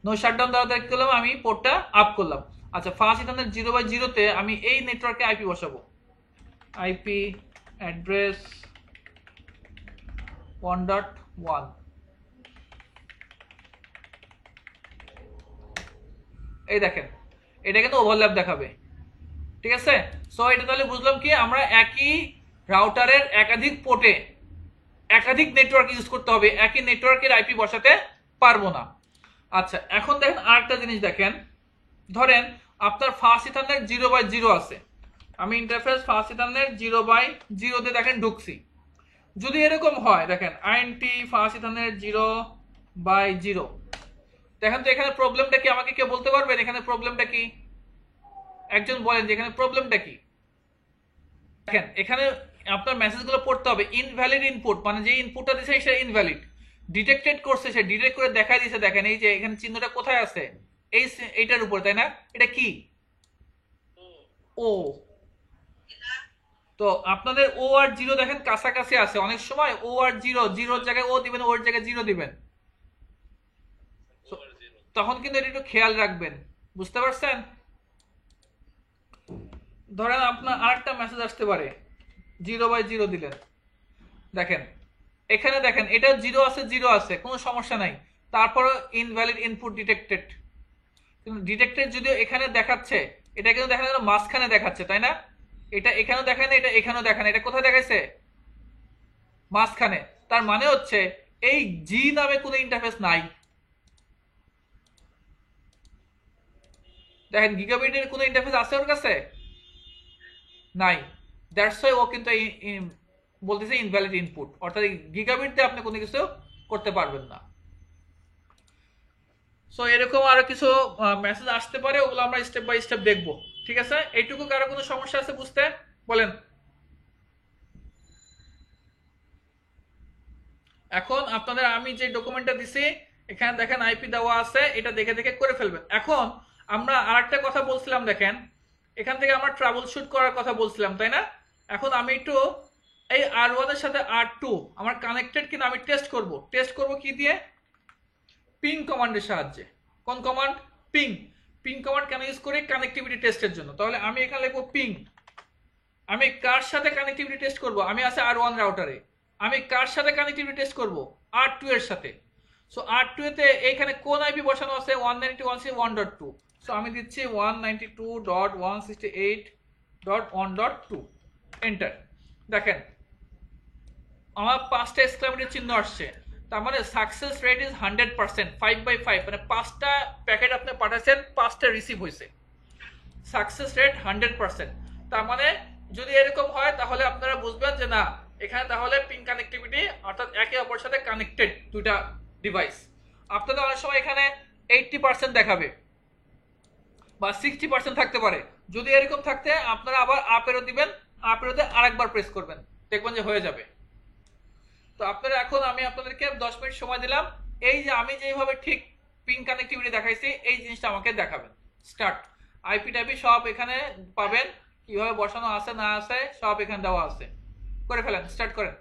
নো শাটডাউন দেওয়াতে কি করলাম, আমি পোর্টটা আপ করলাম। আচ্ছা ফার্স্ট ইথারনেট 0/0 তে আমি এই নেটওয়ার্কে আইপি বসাবো, আইপি অ্যাড্রেস 1.1, এই দেখেন এটা কিন্তু ওভারল্যাপ দেখাবে, ঠিক আছে? সো এটা তাহলে বুঝলাম কি, আমরা একই রাউটারের একাধিক পোর্টে একাধিক নেটওয়ার্ক ইউজ করতে হবে, একই নেটওয়ার্কের আইপি বসাতে পারবো না। আচ্ছা এখন দেখেন আরেকটা জিনিস দেখেন, ধরেন আপনার ফার্স্ট ইথারনেট 0/0 আছে, আমি ইন্টারফেস ফার্স্ট ইথারনেট 0/0 তে দেখেন ঢুকছি। যদি এরকম হয়, দেখেন আইএনটি ফার্স্ট ইথারনেট 0/0, দেখেন তো এখানে প্রবলেমটা কি, আমাকে কেউ বলতে পারবেন এখানে প্রবলেমটা কি? একজন বলেন যে এখানে প্রবলেমটা কি। দেখেন এখানে আপনার মেসেজগুলো পড়তে হবে, ইনভ্যালিড ইনপুট, মানে যে ইনপুটটা দিয়েছে সেটা ইনভ্যালিড, ডিটেক্টেড করছে, সে ডিটেক্ট করে দেখাই দিয়েছে। দেখেন এই যে এখানে চিহ্নটা কোথায় আছে, এইটার উপর, তাই না? এটা কি? ও, তো আপনাদের ও আর জিরো দেখেন কাছাকাছি আছে, অনেক সময় ও আর জিরো, জিরোর জায়গায় ও দিবেন, ওর জায়গায় জিরো দিবেন, তখন কিন্তু এটা একটু খেয়াল রাখবেন, বুঝতে পারছেন? ধরেন আপনার আরেকটা মেসেজ আসতে পারে, 0/0 দিলেন, দেখেন এখানে দেখেন এটা জিরো আছে, জিরো আছে, কোনো সমস্যা নাই, তারপরও ইনভ্যালিড ইনপুট ডিটেক্টেড। কিন্তু ডিটেক্টেড যদিও এখানে দেখাচ্ছে, এটা কিন্তু দেখা যায় মাঝখানে দেখাচ্ছে, তাই না? এটা এখানেও দেখেন, এটা এখানেও দেখেন, এটা কোথায় দেখাইছে? মাঝখানে। তার মানে হচ্ছে এই জি নামে কোনো ইন্টারফেস নাই। দেখেন গিগাবিটের কোনো ইন্টারফেস আছে ওর কাছে? নাই। দ্যাটস ওয়াই ও কিন্তু বলতেছে ইনভ্যালিড ইনপুট, অর্থাৎ গিগাবিট দিয়ে আপনি কোনো কিছু করতে পারবেন না। সো এরকম আরো কিছু মেসেজ আসতে পারে, ওগুলো আমরা স্টেপ বাই স্টেপ দেখবো। ঠিক আছে, এইটুকু কারো কোনো সমস্যা আছে বুঝতে? বলেন। এখন আপনাদের আমি যে ডকুমেন্টটা দিছি এখানে দেখেন আইপি দেওয়া আছে, এটা দেখে দেখে করে ফেলবেন। এখন আমরা আরেকটা কথা বলছিলাম, দেখেন এখান থেকে আমরা ট্রাবল শুট করার কথা বলছিলাম, তাই না? এখন আমি একটু এই R1 এর সাথে R2 আমার কানেক্টেড কিনা আমি টেস্ট করব কি দিয়ে? পিং কমান্ডের সাহায্যে। কোন কমান্ড? পিং। পিং কমান্ড কেন ইউজ করি? কানেক্টিভিটি টেস্টের জন্য। তাহলে আমি এখানে লিখবো পিং। আমি কার সাথে কানেক্টিভিটি টেস্ট করব? আমি আছে R1 রাউটারে। আমি কার সাথে কানেক্টিভিটি টেস্ট করব? R2 এর সাথে। সো R2 এতে এইখানে কোন আইপি বসানো আছে? 192.168.1.2। সো আমি দিচ্ছি 192.168.1.2 এন্টার। দেখেন আমার 5টা এক্সক্লামেটর চিহ্ন আসছে, তার মানে সাকসেস রেট ইজ 100%, 5/5, মানে 5টা প্যাকেট আপনি পাঠাচ্ছেন, 5টা রিসিভ হয়েছে। Success rate 100%। তার মানে যদি এরকম হয় তাহলে আপনারা বুঝবেন যে না, এখানে তাহলে পিং কানেক্টিভিটি অর্থাৎ একে অপরের সাথে কানেক্টেড দুইটা ডিভাইস। আপনাদের অনেক সময় এখানে 80% দেখাবে বা 60% থাকতে পারে। যদি এরকম থাকতে আপনারা আবার আপ এরো দিবেন, আপ এরোতে আরেকবার প্রেস করবেন, দেখবেন যে হয়ে যাবে। তো আপনারা এখন আমি আপনাদেরকে 10 মিনিট সময় দিলাম, এই যে আমি যেভাবে ঠিক পিং কানেক্টিভিটি দেখাইছি এই জিনিসটা আমাকে দেখাবেন। স্টার্ট। আইপি টাইপি সব এখানে পাবেন, কিভাবে বসানো আছে না আছে সব এখানে দেওয়া আছে। করে ফেলেন, স্টার্ট করেন।